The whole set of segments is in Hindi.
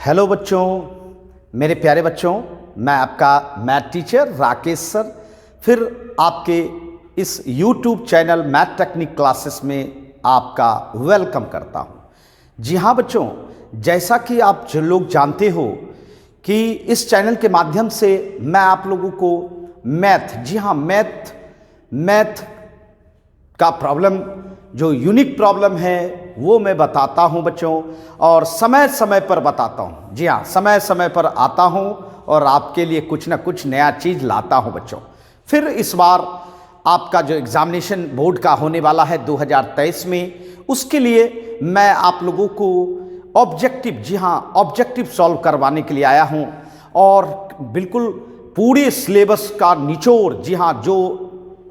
हेलो बच्चों, मेरे प्यारे बच्चों, मैं आपका मैथ टीचर राकेश सर फिर आपके इस YouTube channel math technique classes में आपका वेलकम करता हूं। जी हाँ बच्चों, जैसा कि आप जो लोग जानते हो कि इस चैनल के माध्यम से मैं आप लोगों को मैथ का प्रॉब्लम जो यूनिक प्रॉब्लम है वो मैं बताता हूं बच्चों, और समय समय पर बताता हूं। जी हाँ, समय समय पर आता हूं और आपके लिए कुछ ना कुछ नया चीज़ लाता हूं बच्चों। फिर इस बार आपका जो एग्जामिनेशन बोर्ड का होने वाला है 2023 में, उसके लिए मैं आप लोगों को ऑब्जेक्टिव, जी हाँ, ऑब्जेक्टिव सॉल्व करवाने के लिए आया हूं। और बिल्कुल पूरे सिलेबस का निचोड़, जी हाँ, जो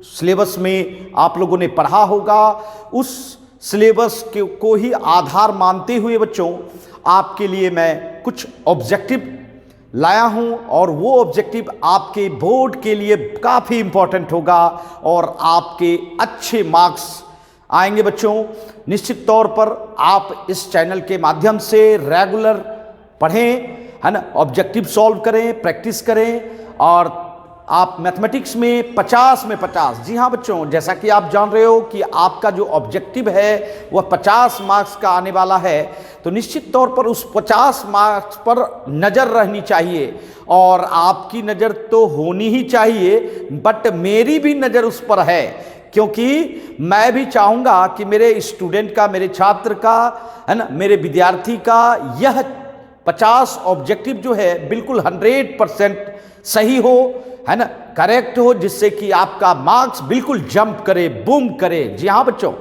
सिलेबस में आप लोगों ने पढ़ा होगा उस सिलेबस को ही आधार मानते हुए बच्चों आपके लिए मैं कुछ ऑब्जेक्टिव लाया हूं, और वो ऑब्जेक्टिव आपके बोर्ड के लिए काफ़ी इंपॉर्टेंट होगा और आपके अच्छे मार्क्स आएंगे बच्चों। निश्चित तौर पर आप इस चैनल के माध्यम से रेगुलर पढ़ें, है ना, ऑब्जेक्टिव सॉल्व करें, प्रैक्टिस करें, और आप मैथमेटिक्स में 50 में 50। जी हाँ बच्चों, जैसा कि आप जान रहे हो कि आपका जो ऑब्जेक्टिव है वह 50 मार्क्स का आने वाला है, तो निश्चित तौर पर उस 50 मार्क्स पर नज़र रहनी चाहिए। और आपकी नज़र तो होनी ही चाहिए, बट मेरी भी नज़र उस पर है, क्योंकि मैं भी चाहूँगा कि मेरे स्टूडेंट का, मेरे छात्र का, है ना, मेरे विद्यार्थी का यह 50 ऑब्जेक्टिव जो है बिल्कुल 100% सही हो, है ना, करेक्ट हो, जिससे कि आपका मार्क्स बिल्कुल जंप करे, बूम करे। जी हाँ बच्चों,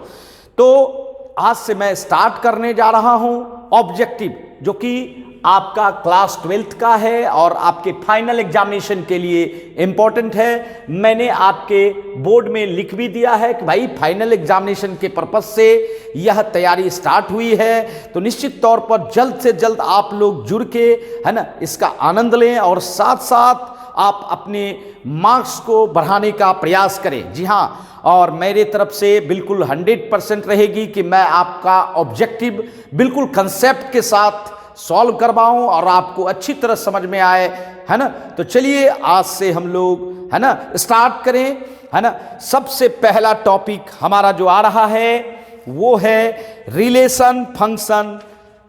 तो आज से मैं स्टार्ट करने जा रहा हूं ऑब्जेक्टिव, जो कि आपका क्लास 12th का है और आपके फाइनल एग्जामिनेशन के लिए इंपॉर्टेंट है। मैंने आपके बोर्ड में लिख भी दिया है कि भाई फाइनल एग्जामिनेशन के पर्पज से यह तैयारी स्टार्ट हुई है, तो निश्चित तौर पर जल्द से जल्द आप लोग जुड़ के, है ना, इसका आनंद लें और साथ साथ आप अपने मार्क्स को बढ़ाने का प्रयास करें। जी हाँ, और मेरे तरफ से बिल्कुल 100% रहेगी कि मैं आपका ऑब्जेक्टिव बिल्कुल कंसेप्ट के साथ सॉल्व करवाऊं और आपको अच्छी तरह समझ में आए, है ना। तो चलिए आज से हम लोग, है ना, स्टार्ट करें, है ना। सबसे पहला टॉपिक हमारा जो आ रहा है वो है रिलेशन फंक्शन।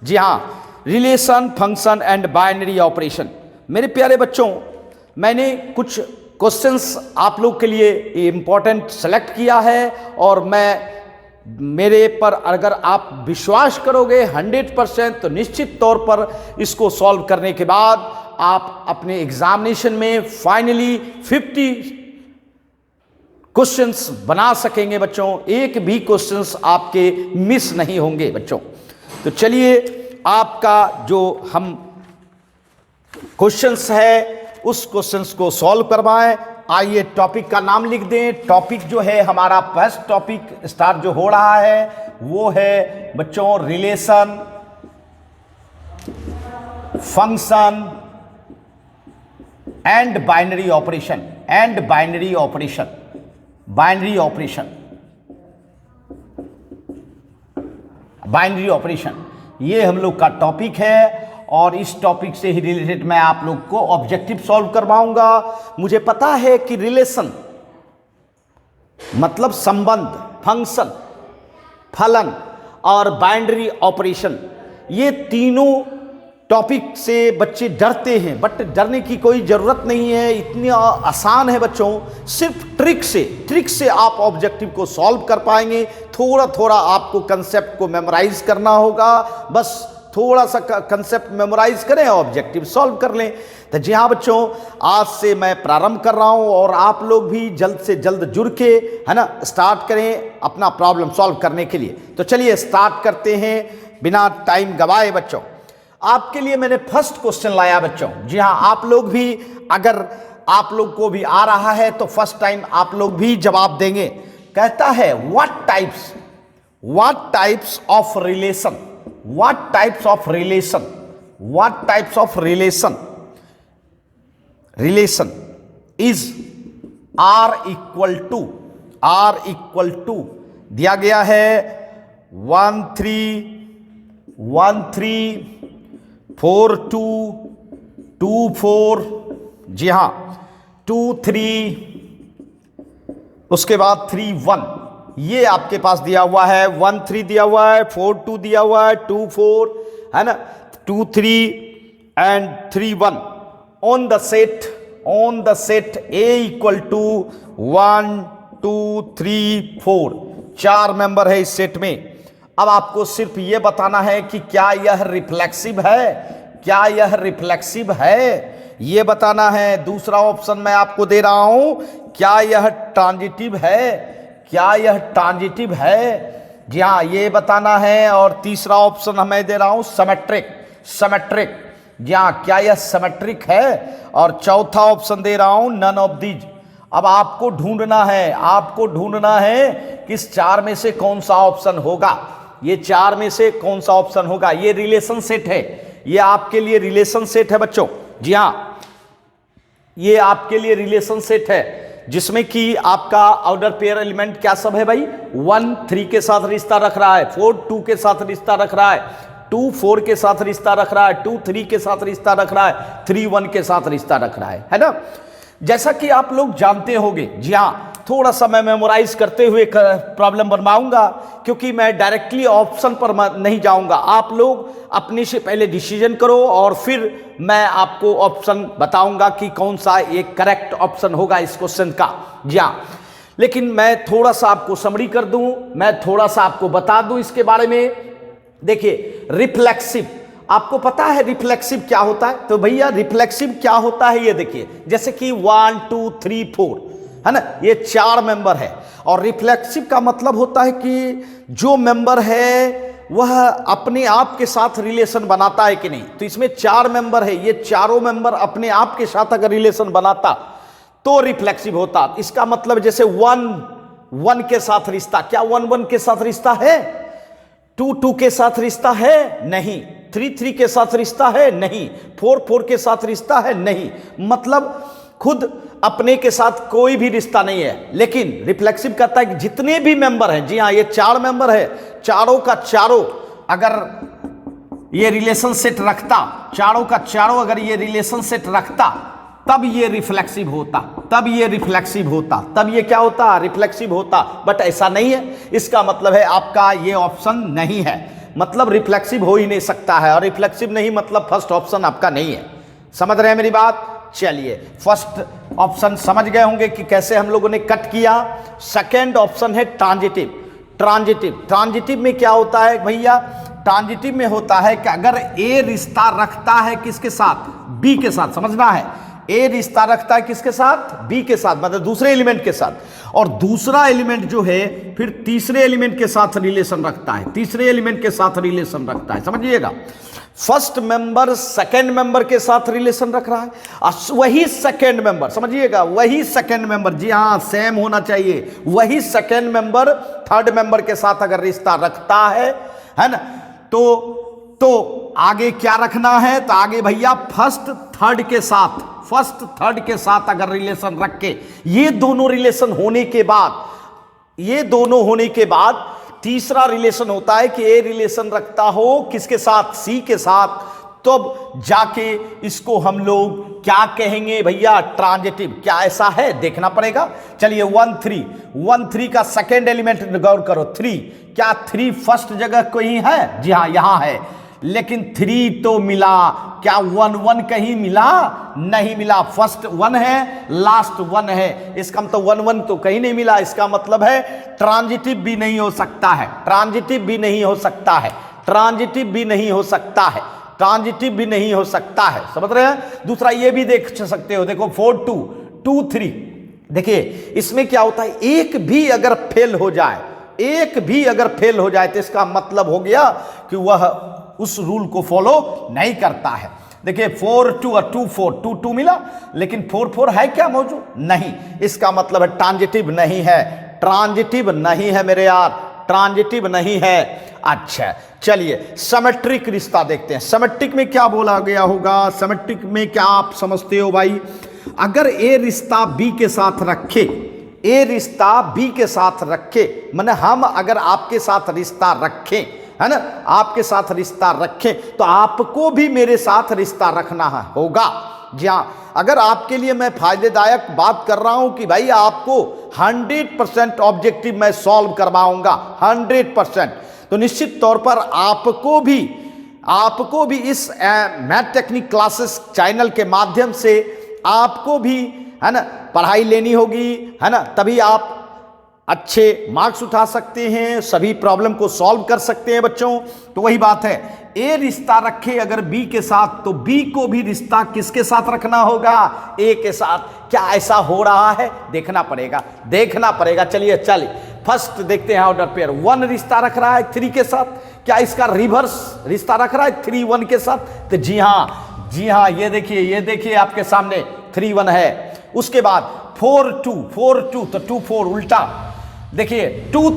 जी हाँ, relation function and binary operation. मेरे प्यारे बच्चों, मैंने कुछ क्वेश्चंस आप लोग के लिए इंपॉर्टेंट सेलेक्ट किया है, और मेरे पर अगर आप विश्वास करोगे 100%, तो निश्चित तौर पर इसको सॉल्व करने के बाद आप अपने एग्जामिनेशन में फाइनली 50 क्वेश्चंस बना सकेंगे बच्चों। एक भी क्वेश्चंस आपके मिस नहीं होंगे बच्चों। तो चलिए आपका जो हम क्वेश्चंस है उस क्वेश्चंस को सॉल्व करवाएं। आइए टॉपिक का नाम लिख दें। टॉपिक जो है हमारा फर्स्ट टॉपिक स्टार्ट जो हो रहा है वो है बच्चों relation function and binary operation. Binary operation ये हम लोग का टॉपिक है, और इस टॉपिक से ही रिलेटेड मैं आप लोग को ऑब्जेक्टिव सॉल्व करवाऊंगा। मुझे पता है कि रिलेशन मतलब संबंध, फंक्शन फलन, और बाइनरी ऑपरेशन, ये तीनों टॉपिक से बच्चे डरते हैं, बट डरने की कोई ज़रूरत नहीं है। इतनी आसान है बच्चों, सिर्फ ट्रिक से आप ऑब्जेक्टिव को सॉल्व कर पाएंगे। थोड़ा थोड़ा आपको कंसेप्ट को मेमोराइज करना होगा, बस थोड़ा सा कंसेप्ट मेमोराइज करें, ऑब्जेक्टिव सॉल्व कर लें। तो जी हाँ बच्चों, आज से मैं प्रारंभ कर रहा हूं, और आप लोग भी जल्द से जल्द जुड़ के, है ना, स्टार्ट करें अपना प्रॉब्लम सॉल्व करने के लिए। तो चलिए स्टार्ट करते हैं बिना टाइम गवाए बच्चों। आपके लिए मैंने फर्स्ट क्वेश्चन लाया बच्चों। जी हाँ, आप लोग भी, अगर आप लोग को भी आ रहा है तो फर्स्ट टाइम आप लोग भी जवाब देंगे। कहता है what types of relation is R equal to दिया गया है 1 3 4 2, 2 4, जी हाँ 2 3, उसके बाद 3 1, ये आपके पास दिया हुआ है। 1 3 दिया हुआ है, 4 2 दिया हुआ है, 2 4 है ना, 2 3 and 3 1 on the set A equal to 1 2 3 4, 4 member है इस सेट में। अब आपको सिर्फ ये बताना है कि क्या यह रिफ्लेक्सिव है, क्या यह रिफ्लेक्सिव है, ये बताना है। दूसरा ऑप्शन मैं आपको दे रहा हूं, क्या यह ट्रांजिटिव है, क्या यह ट्रांजिटिव है, जी हाँ ये बताना है। और तीसरा ऑप्शन मैं दे रहा हूं सिमेट्रिक, जी हाँ क्या यह सिमेट्रिक है। और चौथा ऑप्शन दे रहा हूं नन ऑफ दीज। अब आपको ढूंढना है कि इस 4 में से कौन सा ऑप्शन होगा, ये 4 में से कौन सा ऑप्शन होगा। ये रिलेशन सेट है, ये आपके लिए रिलेशन सेट है बच्चों, जी हाँ ये आपके लिए रिलेशन सेट है, जिसमें कि आपका ऑर्डर पेयर एलिमेंट क्या सब है भाई, 1 3 के साथ रिश्ता रख रहा है, 4 2 के साथ रिश्ता रख रहा है, 2 4 के साथ रिश्ता रख रहा है, 2 3 के साथ रिश्ता रख रहा है, 3 1 के साथ रिश्ता रख रहा है ना। जैसा कि आप लोग जानते होंगे, जी हाँ थोड़ा सा मैं मेमोराइज करते हुए प्रॉब्लम बनवाऊंगा, क्योंकि मैं डायरेक्टली ऑप्शन पर नहीं जाऊंगा। आप लोग अपने से पहले डिसीजन करो और फिर मैं आपको ऑप्शन बताऊंगा कि कौन सा एक करेक्ट ऑप्शन होगा इस क्वेश्चन का, जी हाँ। लेकिन मैं थोड़ा सा आपको समरी कर दूं, मैं थोड़ा सा आपको बता दूं इसके बारे में। देखिए रिफ्लेक्सिव, आपको पता है रिफ्लेक्सिव क्या होता है? तो भैया रिफ्लेक्सिव क्या होता है ये देखिए, जैसे कि 1 2 3 4 है ना, ये 4 मेंबर है। और रिफ्लेक्सिव का मतलब होता है कि जो मेंबर है वह अपने आप के साथ रिलेशन बनाता है कि नहीं। तो इसमें 4 मेंबर है, ये चारों मेंबर अपने आप के साथ अगर रिलेशन बनाता तो रिफ्लेक्सिव होता। इसका मतलब जैसे 1 1 के साथ रिश्ता, क्या 1 1 के साथ रिश्ता है? 2 2 के साथ रिश्ता है? नहीं। 3 3 के साथ रिश्ता है? नहीं। 4 4 के साथ रिश्ता है? नहीं। मतलब खुद अपने के साथ कोई भी रिश्ता नहीं है। लेकिन रिफ्लेक्सिव कहता है कि जितने भी मेंबर हैं, जी हाँ ये 4 मेंबर है, चारों का चारों अगर ये रिलेशन सेट रखता, चारों का चारों अगर ये रिलेशन सेट रखता तब ये रिफ्लेक्सिव होता, तब ये रिफ्लेक्सिव होता, तब ये क्या होता, रिफ्लेक्सिव होता। बट ऐसा नहीं है, इसका मतलब है आपका ये ऑप्शन नहीं है, मतलब रिफ्लेक्सिव हो ही नहीं सकता है। और रिफ्लेक्सिव नहीं मतलब फर्स्ट ऑप्शन आपका नहीं है। समझ रहे हैं मेरी बात? चलिए फर्स्ट ऑप्शन समझ गए होंगे कि कैसे हम लोगों ने कट किया। सेकेंड ऑप्शन है ट्रांजिटिव। ट्रांजिटिव में क्या होता है भैया? ट्रांजिटिव में होता है कि अगर ए रिश्ता रखता है किसके साथ, बी के साथ, समझना है, ए रिश्ता रखता है किसके साथ, बी के साथ, मतलब दूसरे एलिमेंट के साथ, और दूसरा एलिमेंट जो है फिर तीसरे एलिमेंट के साथ रिलेशन रखता है, तीसरे एलिमेंट के साथ रिलेशन रखता है, समझिएगा। फर्स्ट मेंबर सेकेंड मेंबर के साथ रिलेशन रख रहा है, वही सेकेंड मेंबर, समझिएगा, वही सेकेंड मेंबर, जी हाँ सेम होना चाहिए, वही सेकेंड मेंबर थर्ड मेंबर के साथ अगर रिश्ता रखता है ना, तो आगे क्या रखना है? तो आगे भैया फर्स्ट थर्ड के साथ अगर रिलेशन रख के, ये दोनों रिलेशन होने के बाद तीसरा रिलेशन होता है कि ए रिलेशन रखता हो किसके साथ, सी के साथ, तब जाके इसको हम लोग क्या कहेंगे भैया? ट्रांजिटिव। क्या ऐसा है? देखना पड़ेगा। चलिए 1 3 का सेकेंड एलिमेंट गौर करो, 3, क्या 3 फर्स्ट जगह कोई है? जी हाँ यहां है, लेकिन 3 तो मिला, क्या 1 1 कहीं मिला? नहीं मिला। फर्स्ट 1 है, लास्ट 1 है, इसका मतलब 1 1 तो कहीं नहीं मिला। इसका मतलब है ट्रांजिटिव भी नहीं हो सकता है, ट्रांजिटिव भी नहीं हो सकता है, ट्रांजिटिव भी नहीं हो सकता है, ट्रांजिटिव भी नहीं हो सकता है। समझ रहे हैं? दूसरा ये भी देख सकते हो, देखो 4 2 2 3, देखिए इसमें क्या होता है, एक भी अगर फेल हो जाए, एक भी अगर फेल हो जाए तो इसका मतलब हो गया कि वह उस रूल को फॉलो नहीं करता है। देखिए 4 2 और 2 4, 2 2 मिला, लेकिन 4 4 है क्या मौजूद? नहीं। इसका मतलब है ट्रांजिटिव नहीं है, ट्रांजिटिव नहीं है मेरे यार, ट्रांजिटिव नहीं है। अच्छा चलिए सिमेट्रिक रिश्ता देखते हैं। सिमेट्रिक में क्या बोला गया होगा? सिमेट्रिक में क्या आप समझते हो भाई? अगर ए रिश्ता बी के साथ रखे, ए रिश्ता बी के साथ रखे, माने हम अगर आपके साथ रिश्ता रखें है ना, आपके साथ रिश्ता रखें तो आपको भी मेरे साथ रिश्ता रखना होगा। जी हाँ, अगर आपके लिए मैं फायदेदायक बात कर रहा हूं कि भाई आपको 100% ऑब्जेक्टिव मैं सॉल्व करवाऊंगा 100%, तो निश्चित तौर पर आपको भी इस मैथ टेक्निक क्लासेस चैनल के माध्यम से आपको भी, है ना, पढ़ाई लेनी होगी, है ना, तभी आप अच्छे मार्क्स उठा सकते हैं, सभी प्रॉब्लम को सॉल्व कर सकते हैं बच्चों। तो वही बात है, ए रिश्ता रखे अगर बी के साथ, तो बी को भी रिश्ता किसके साथ रखना होगा, ए के साथ। क्या ऐसा हो रहा है, देखना पड़ेगा। चलिए फर्स्ट देखते हैं ऑर्डर पेयर। 1 रिश्ता रख रहा है 3 के साथ, क्या इसका रिवर्स रिश्ता रख रहा है 3 1 के साथ? तो जी हाँ, ये देखिए आपके सामने 3 1 है। उसके बाद 4 2 तो 2 4 उल्टा, देखिए 2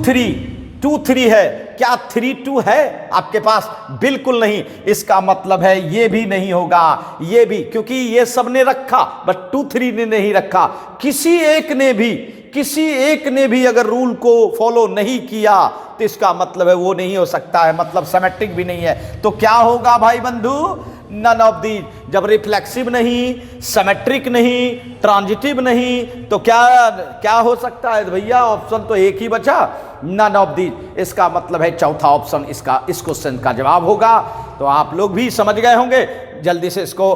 3 है, क्या 3 2 है आपके पास? बिल्कुल नहीं। इसका मतलब है ये भी नहीं होगा, ये भी, क्योंकि ये सब ने रखा बट 2 3 ने नहीं रखा। किसी एक ने भी अगर रूल को फॉलो नहीं किया तो इसका मतलब है वो नहीं हो सकता है, मतलब सिमेट्रिक भी नहीं है। तो क्या होगा भाई बंधु? None of the. जब रिफ्लेक्सिव नहीं, सिमेट्रिक नहीं, ट्रांजिटिव नहीं, तो क्या हो सकता है भैया? ऑप्शन तो एक ही बचा, नन ऑफ दी। इसका मतलब है चौथा ऑप्शन इस क्वेश्चन का जवाब होगा। तो आप लोग भी समझ गए होंगे, जल्दी से इसको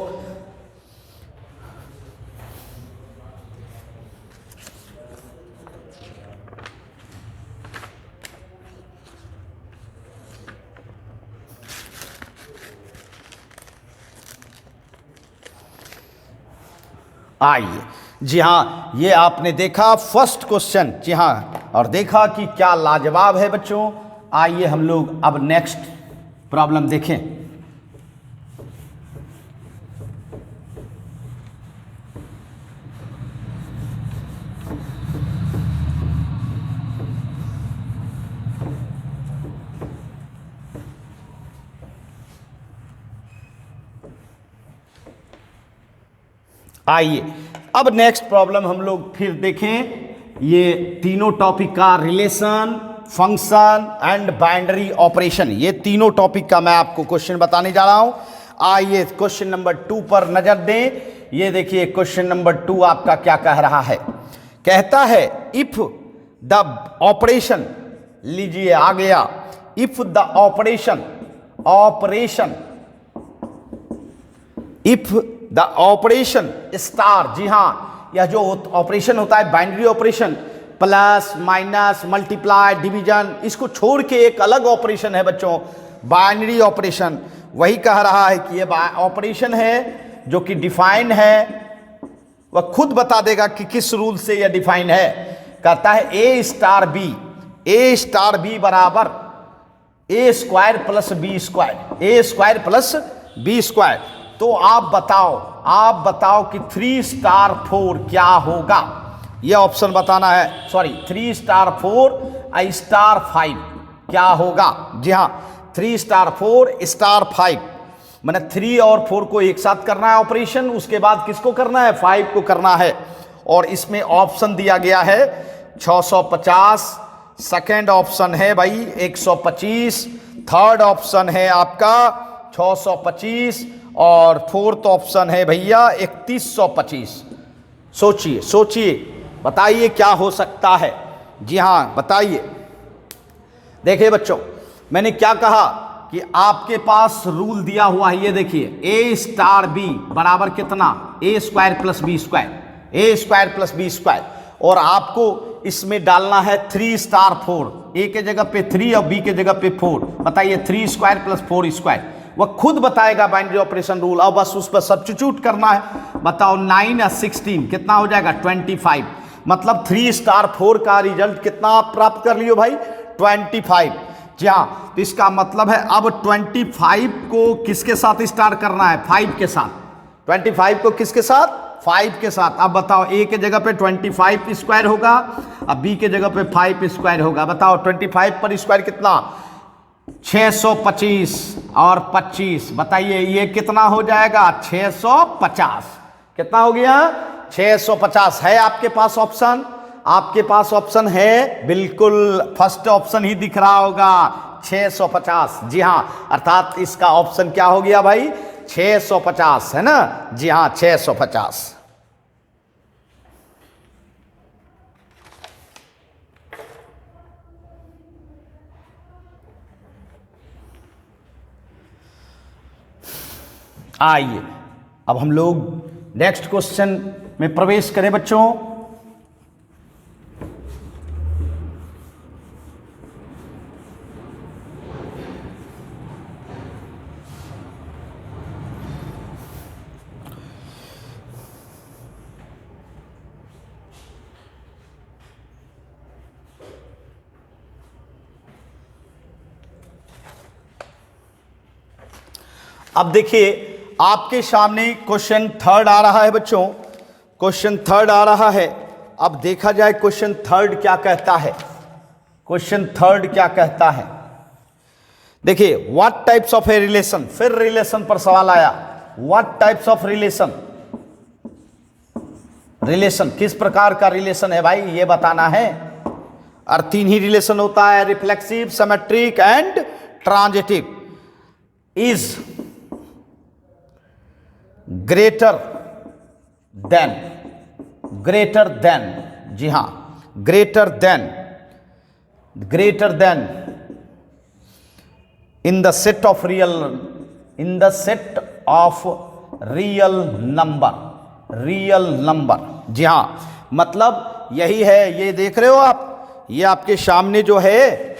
आइए। जी हाँ, ये आपने देखा फर्स्ट क्वेश्चन, जी हाँ, और देखा कि क्या लाजवाब है बच्चों। आइए हम लोग अब नेक्स्ट प्रॉब्लम देखें। आइए अब नेक्स्ट प्रॉब्लम हम लोग फिर देखें। ये तीनों टॉपिक का relation, function and binary operation, ये तीनों टॉपिक का मैं आपको क्वेश्चन बताने जा रहा हूं। आइए क्वेश्चन नंबर 2 पर नजर दें। ये देखिए क्वेश्चन नंबर 2 आपका क्या कह रहा है। कहता है इफ द ऑपरेशन, लीजिए आ गया, if the operation if the operation star, जी हां, यह जो ऑपरेशन होता है binary operation, plus minus multiply division, इसको छोड़ के एक अलग ऑपरेशन है बच्चों, बाइनरी ऑपरेशन। वही कह रहा है कि ये ऑपरेशन है जो कि डिफाइन है, वह खुद बता देगा कि किस रूल से यह डिफाइन है। कहता है ए स्टार बी बराबर ए स्क्वायर प्लस बी स्क्वायर। तो आप बताओ कि 3 स्टार 4 क्या होगा? यह ऑप्शन बताना है। 3 स्टार 4 स्टार 5 क्या होगा? जी हाँ, 3 स्टार 4 स्टार 5, मैंने 3 और 4 को एक साथ करना है ऑपरेशन, उसके बाद किसको करना है? 5 को करना है। और इसमें ऑप्शन दिया गया है 650, सेकेंड ऑप्शन है भाई 125, थर्ड ऑप्शन है आपका 625 और फोर्थ ऑप्शन है भैया 3125। सोचिए बताइए क्या हो सकता है। जी हाँ बताइए। देखिए बच्चों, मैंने क्या कहा कि आपके पास रूल दिया हुआ है, ये देखिए ए स्टार बी बराबर कितना? ए स्क्वायर प्लस बी स्क्वायर, और आपको इसमें डालना है 3 स्टार 4, ए के जगह पे 3 और बी के जगह पे 4। बताइए 3 स्क्वायर प्लस 4 स्क्वायर, वह खुद बताएगा बाइनरी ऑपरेशन रूल, और बस उस पर सब्स्टिट्यूट करना है। बताओ 9 और 16 कितना हो जाएगा? 25। मतलब 3 स्टार 4 का रिजल्ट कितना आप प्राप्त कर लियो भाई? 25। जी हाँ, तो इसका मतलब है अब 25 को किसके साथ स्टार करना है? 5 के साथ। 25 को किसके साथ? 5 के साथ। अब बताओ ए के जगह पे 25 स्क्वायर होगा, अब बी के जगह पे 5 स्क्वायर होगा। बताओ 25 पर स्क्वायर कितना? 625 और 25, बताइए ये कितना हो जाएगा? 650। कितना हो गया? 650। है आपके पास ऑप्शन? आपके पास ऑप्शन है, बिल्कुल फर्स्ट ऑप्शन ही दिख रहा होगा 650, जी हाँ, अर्थात इसका ऑप्शन क्या हो गया भाई, 650 है ना, जी हाँ 650। आइए अब हम लोग नेक्स्ट क्वेश्चन में प्रवेश करें बच्चों। अब देखिए आपके सामने क्वेश्चन थर्ड आ रहा है बच्चों, क्वेश्चन थर्ड आ रहा है। अब देखा जाए क्वेश्चन थर्ड क्या कहता है, क्वेश्चन थर्ड क्या कहता है। देखिए what types of a relation, फिर रिलेशन पर सवाल आया। What types of relation, relation किस प्रकार का रिलेशन है भाई, ये बताना है। और तीन ही रिलेशन होता है, reflexive, symmetric and transitive. Is greater than, जी हां, greater than in the set of real number, जी हां, मतलब यही है, ये देख रहे हो आप, ये आपके सामने जो है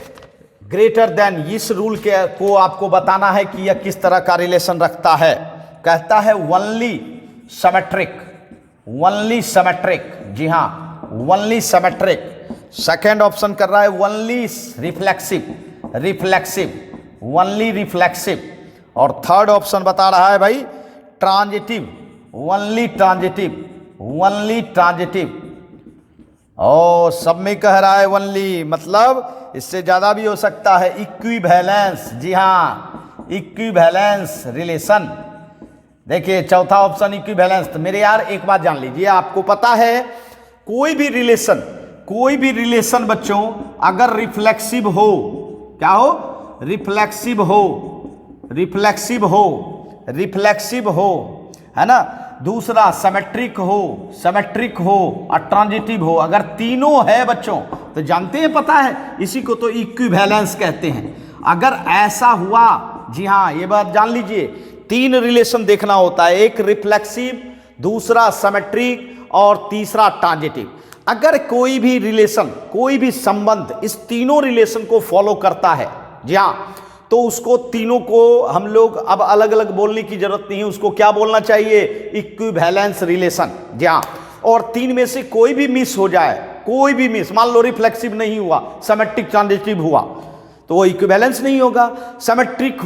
ग्रेटर देन, इस रूल को आपको बताना है कि यह किस तरह का रिलेशन रखता है। कहता है ओनली सिमेट्रिक, जी हां ओनली सिमेट्रिक। सेकेंड ऑप्शन कर रहा है ओनली ओनली रिफ्लेक्सिव। और थर्ड ऑप्शन बता रहा है भाई ट्रांजिटिव, ओनली ट्रांजिटिव। ओ सब में कह रहा है ओनली, मतलब इससे ज्यादा भी हो सकता है। इक्विवेलेंस, जी हां इक्विवेलेंस रिलेशन। देखिए चौथा ऑप्शन इक्विवेलेंस। तो मेरे यार एक बात जान लीजिए, आपको पता है कोई भी रिलेशन बच्चों अगर रिफ्लेक्सिव हो, क्या हो, रिफ्लेक्सिव हो, है ना, दूसरा सिमेट्रिक हो और ट्रांजिटिव हो, अगर तीनों है बच्चों तो जानते हैं, पता है, इसी को तो इक्विवेलेंस कहते हैं। अगर ऐसा हुआ, जी हां ये बात जान लीजिए, तीन रिलेशन देखना होता है, एक रिफ्लेक्सिव, दूसरा सिमेट्रिक और तीसरा ट्रांजिटिव। अगर कोई भी रिलेशन, कोई भी संबंध इस तीनों रिलेशन को फॉलो करता है, जी हां, तो उसको तीनों को हम लोग अब अलग अलग बोलने की जरूरत नहीं है, उसको क्या बोलना चाहिए, इक्विवेलेंस रिलेशन, जी हां। और तीन में से कोई भी मिस हो जाए, कोई भी मिस, मान लो रिफ्लेक्सिव नहीं हुआ, सिमेट्रिक ट्रांजिटिव हुआ, तो वो इक्विवेलेंस नहीं होगा। सिमेट्रिक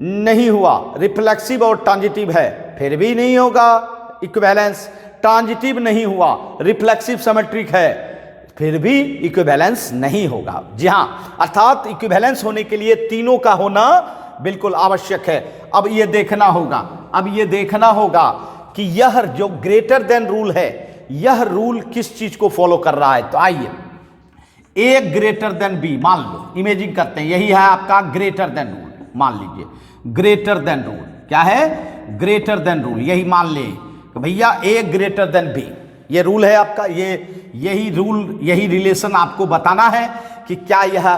नहीं हुआ, रिफ्लेक्सिव और ट्रांजिटिव है, फिर भी नहीं होगा इक्विवेलेंस। ट्रांजिटिव नहीं हुआ, रिफ्लेक्सिव सिमेट्रिक है, फिर भी इक्विवेलेंस नहीं होगा। जी हां, अर्थात इक्विवेलेंस होने के लिए तीनों का होना बिल्कुल आवश्यक है। अब ये देखना होगा कि यह जो ग्रेटर देन रूल है, यह रूल किस चीज को फॉलो कर रहा है। तो आइए, ए ग्रेटर देन बी, मान लो, इमेजिन करते हैं, यही है आपका ग्रेटर देन रूल। मान लीजिए ग्रेटर देन रूल क्या है, ग्रेटर देन रूल, यही मान ले कि भैया ए ग्रेटर देन बी, ये रूल है आपका। यही रूल, यही रिलेशन आपको बताना है कि क्या यह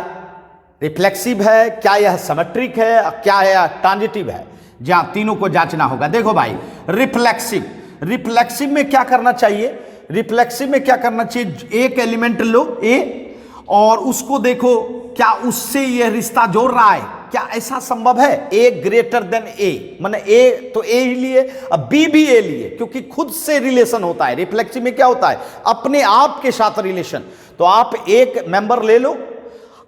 रिफ्लेक्सिव है, क्या यह सिमेट्रिक है, क्या यह ट्रांजिटिव है। जहां तीनों को जांचना होगा। देखो भाई, रिफ्लेक्सिव में क्या करना चाहिए, रिफ्लेक्सिव में क्या करना चाहिए, एक एलिमेंट लो ए और उसको देखो क्या उससे यह रिश्ता जोड़ रहा है, क्या ऐसा संभव है। ए ग्रेटर देन ए, माने ए तो ए ही लिए, अब बी भी ए लिए, क्योंकि खुद से रिलेशन होता है। रिफ्लेक्सिव में क्या होता है, अपने आप के साथ रिलेशन। तो आप एक मेंबर ले लो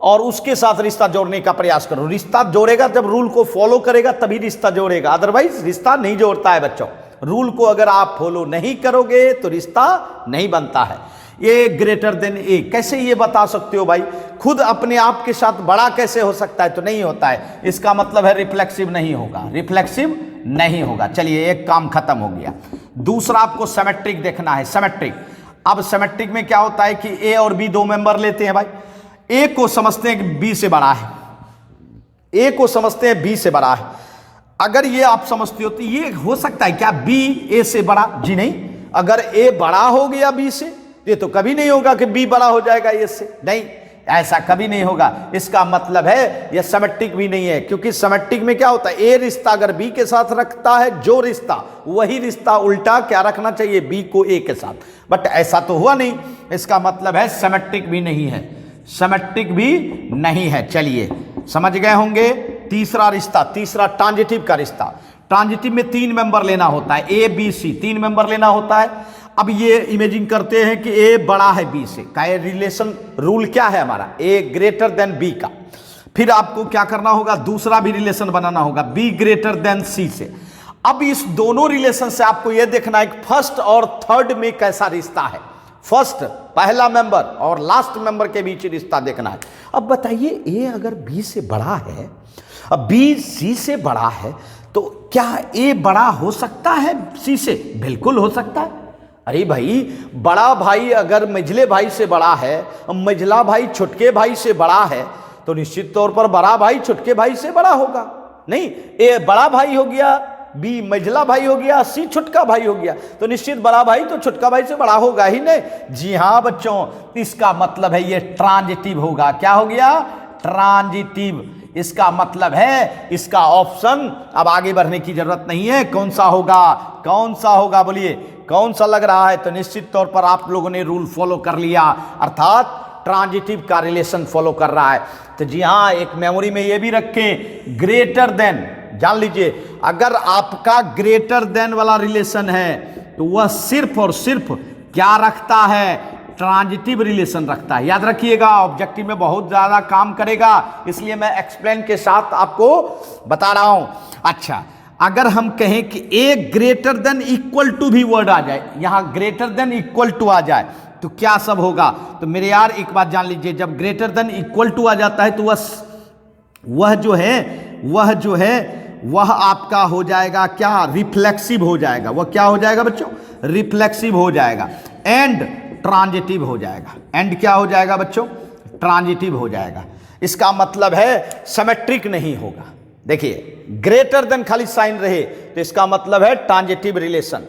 और उसके साथ रिश्ता जोड़ने का प्रयास करो। रिश्ता जोड़ेगा जब रूल को फॉलो करेगा तभी रिश्ता जोड़ेगा, अदरवाइज रिश्ता नहीं जोड़ता है बच्चों। रूल को अगर आप फॉलो नहीं करोगे तो रिश्ता नहीं बनता है। ए ग्रेटर देन ए, कैसे ये बता सकते हो भाई, खुद अपने आप के साथ बड़ा कैसे हो सकता है, तो नहीं होता है। इसका मतलब है रिफ्लेक्सिव नहीं होगा, रिफ्लेक्सिव नहीं होगा। चलिए एक काम खत्म हो गया। दूसरा आपको सिमेट्रिक देखना है, सिमेट्रिक। अब सिमेट्रिक में क्या होता है कि ए और बी दो मेंबर लेते हैं भाई, ए को समझते हैं कि बी से बड़ा है, ए को समझते हैं बी से बड़ा है। अगर ये आप समझते हो तो ये हो सकता है क्या बी ए से बड़ा? जी नहीं। अगर ए बड़ा हो गया बी से, ये तो कभी नहीं होगा कि बी बड़ा हो जाएगा ए से, नहीं, ऐसा कभी नहीं होगा। इसका मतलब है यह सिमेट्रिक भी नहीं है, क्योंकि सिमेट्रिक में क्या होता है, ए रिश्ता अगर बी के साथ रखता है जो रिश्ता, वही रिश्ता उल्टा क्या रखना चाहिए, बी को ए के साथ। बट ऐसा तो हुआ नहीं, इसका मतलब है सिमेट्रिक भी नहीं है, सिमेट्रिक भी नहीं है। चलिए समझ गए होंगे। तीसरा रिश्ता, तीसरा ट्रांजिटिव का रिश्ता। ट्रांजिटिव में 3 मेंबर लेना होता है, ए बी सी, 3 मेंबर लेना होता है। अब ये इमेजिन करते हैं कि ए बड़ा है बी से, का रिलेशन रूल क्या है हमारा, ए ग्रेटर देन बी का। फिर आपको क्या करना होगा, दूसरा भी रिलेशन बनाना होगा, बी ग्रेटर देन सी से। अब इस दोनों रिलेशन से आपको यह देखना है कि फर्स्ट और थर्ड में कैसा रिश्ता है, फर्स्ट पहला मेंबर और लास्ट मेंबर के बीच रिश्ता देखना है। अब बताइए, ए अगर बी से बड़ा है, अब बी सी से बड़ा है, तो क्या ए बड़ा हो सकता है सी से? बिल्कुल हो सकता है। अरे भाई, बड़ा भाई अगर मझले भाई से बड़ा है, मझला भाई छोटके भाई से बड़ा है, तो निश्चित तौर पर बड़ा भाई छोटके भाई से बड़ा होगा। नहीं, ए बड़ा भाई हो गया, बी मझला भाई हो गया, सी छोटका भाई हो गया, तो निश्चित बड़ा भाई तो छोटका भाई से बड़ा होगा ही नहीं। जी हाँ बच्चों, इसका मतलब है ये ट्रांजिटिव होगा। क्या हो गया? ट्रांजिटिव। इसका मतलब है इसका ऑप्शन, अब आगे बढ़ने की जरूरत नहीं है। कौन सा होगा, कौन सा होगा, बोलिए कौन सा लग रहा है? तो निश्चित तौर पर आप लोगों ने रूल फॉलो कर लिया, अर्थात ट्रांजिटिव का रिलेशन फॉलो कर रहा है। तो जी हाँ, एक मेमोरी में ये भी रखें, ग्रेटर देन, जान लीजिए अगर आपका ग्रेटर देन वाला रिलेशन है तो वह सिर्फ और सिर्फ क्या रखता है, ट्रांजिटिव रिलेशन रखता है। याद रखिएगा, ऑब्जेक्टिव में बहुत ज्यादा काम करेगा, इसलिए मैं एक्सप्लेन के साथ आपको बता रहा हूं। अच्छा, अगर हम कहें कि ए ग्रेटर देन इक्वल टू भी वर्ड आ जाए, यहां ग्रेटर देन इक्वल टू आ जाए, तो क्या सब होगा? तो मेरे यार एक बात जान लीजिए, जब ग्रेटर देन इक्वल टू आ जाता है तो वह आपका हो जाएगा क्या, रिफ्लेक्सिव हो जाएगा। वह क्या हो जाएगा बच्चों? रिफ्लेक्सिव हो जाएगा, एंड ट्रांजिटिव हो जाएगा। एंड क्या हो जाएगा बच्चों? ट्रांजिटिव हो जाएगा। इसका मतलब है सिमेट्रिक नहीं होगा। देखिए, ग्रेटर देन खाली साइन रहे तो इसका मतलब है transitive relation,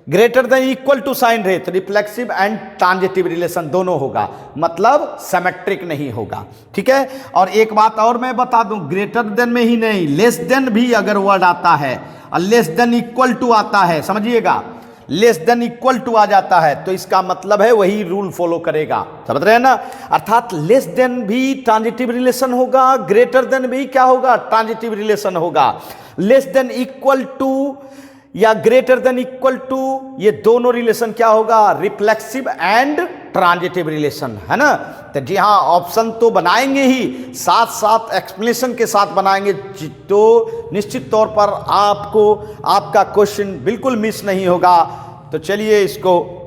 greater than equal to sign रहे तो रिफ्लेक्सिव एंड ट्रांजिटिव रिलेशन दोनों होगा, मतलब सिमेट्रिक नहीं होगा। ठीक है। और एक बात और मैं बता दूं, ग्रेटर देन में ही नहीं, लेस देन भी अगर वर्ड आता है और लेस देन इक्वल टू आता है, समझिएगा, लेस देन इक्वल टू आ जाता है तो इसका मतलब है वही रूल फॉलो करेगा। समझ रहे हैं ना? अर्थात लेस देन भी ट्रांजिटिव रिलेशन होगा, ग्रेटर देन भी क्या होगा, ट्रांजिटिव रिलेशन होगा। लेस देन इक्वल टू या ग्रेटर देन इक्वल टू, ये दोनों रिलेशन क्या होगा, रिफ्लेक्सिव एंड ट्रांजिटिव रिलेशन, है ना? तो जी हाँ, ऑप्शन तो बनाएंगे ही, साथ साथ एक्सप्लेनेशन के साथ बनाएंगे, तो निश्चित तौर पर आपको आपका क्वेश्चन बिल्कुल मिस नहीं होगा। तो चलिए इसको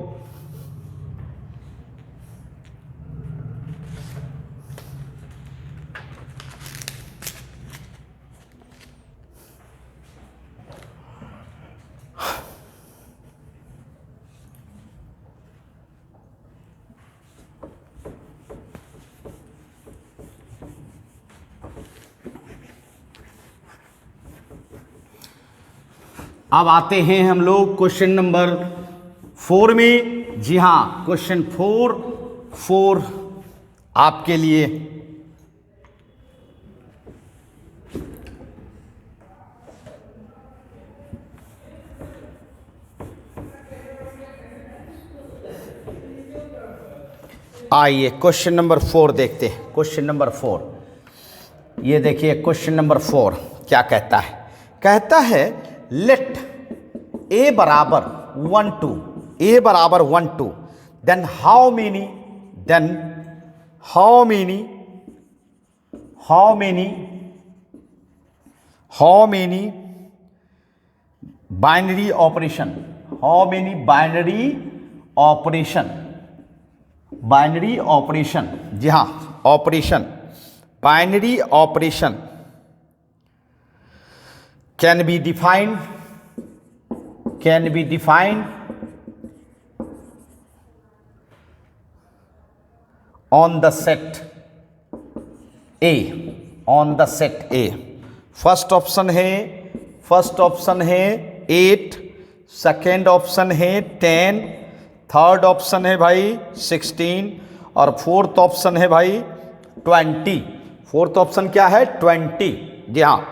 अब आते हैं हम लोग क्वेश्चन नंबर 4 में। जी हाँ, क्वेश्चन 4 आपके लिए आइए क्वेश्चन नंबर 4 देखते हैं। क्वेश्चन नंबर 4, ये देखिए क्वेश्चन नंबर 4 क्या कहता है। कहता है लेट ए बराबर 1 2, ए बराबर 1 2, then how many binary operation, binary operation, जी हाँ, operation, binary operation can be defined on the set A, on the set A. First option है 8, सेकेंड ऑप्शन है 10, थर्ड ऑप्शन है भाई 16 और फोर्थ ऑप्शन है भाई 20। फोर्थ ऑप्शन क्या है? 20। जी हाँ,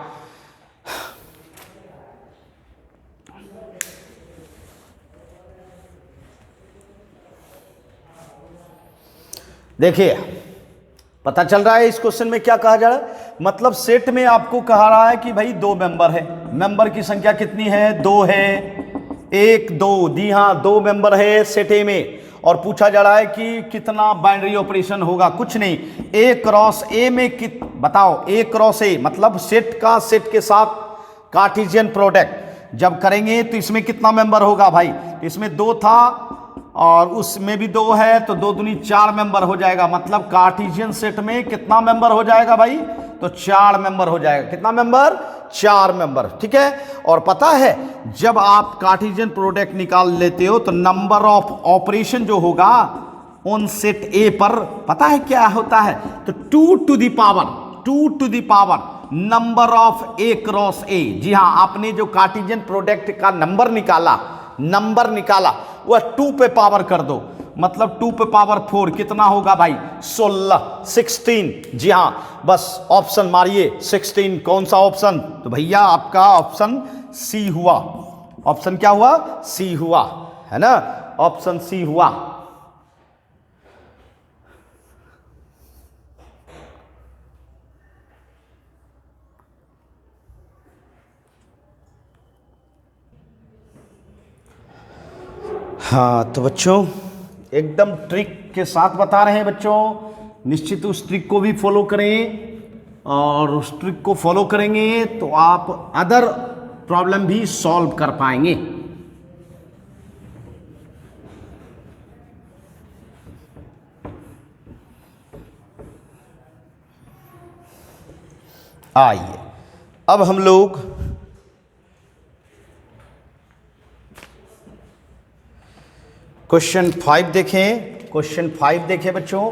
देखिए पता चल रहा है इस क्वेश्चन में क्या कहा जा रहा है। मतलब सेट में आपको कहा रहा है कि भाई 2 मेंबर है, मेंबर की संख्या कितनी है? 2 है, 1 2, जी हाँ 2 मेंबर है सेट ए में। और पूछा जा रहा है कि कितना बाइनरी ऑपरेशन होगा? कुछ नहीं, ए क्रॉस ए में बताओ, ए क्रॉस ए मतलब सेट का सेट के साथ कार्टेशियन प्रोडक्ट जब करेंगे तो इसमें कितना मेंबर होगा भाई? इसमें 2 था और उसमें भी 2 है, तो 2 दूनी 4 मेंबर हो जाएगा। मतलब कार्टेशियन सेट में कितना मेंबर हो जाएगा भाई? तो 4 मेंबर हो जाएगा। कितना मेंबर? 4 मेंबर। ठीक है। और पता है जब आप कार्टेशियन प्रोडक्ट निकाल लेते हो तो नंबर ऑफ ऑपरेशन जो होगा ऑन सेट ए पर पता है क्या होता है? तो 2 to the power number of A cross A. जी हाँ, आपने जो कार्टेशियन प्रोडक्ट का नंबर निकाला वह 2 पे पावर कर दो, मतलब 2 पे पावर 4 कितना होगा भाई? 16। जी हाँ, बस ऑप्शन मारिए 16। कौन सा ऑप्शन? तो भैया आपका ऑप्शन सी हुआ। ऑप्शन क्या हुआ? सी हुआ, है ना? ऑप्शन सी हुआ। हाँ तो बच्चों एकदम ट्रिक के साथ बता रहे हैं बच्चों, निश्चित उस ट्रिक को भी फॉलो करें और उस ट्रिक को फॉलो करेंगे तो आप अदर प्रॉब्लम भी सॉल्व कर पाएंगे। आइए अब हम लोग क्वेश्चन 5 देखें। क्वेश्चन 5 देखें बच्चों,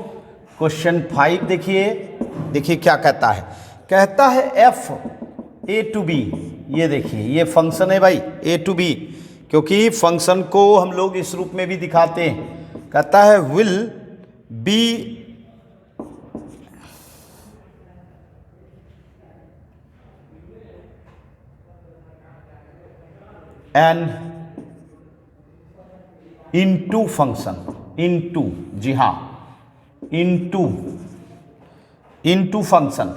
क्वेश्चन 5 देखिए क्या कहता है। कहता है एफ ए टू बी। ये देखिए ये फंक्शन है भाई ए टू बी, क्योंकि फंक्शन को हम लोग इस रूप में भी दिखाते हैं। कहता है will be an into function, into, जी हाँ into function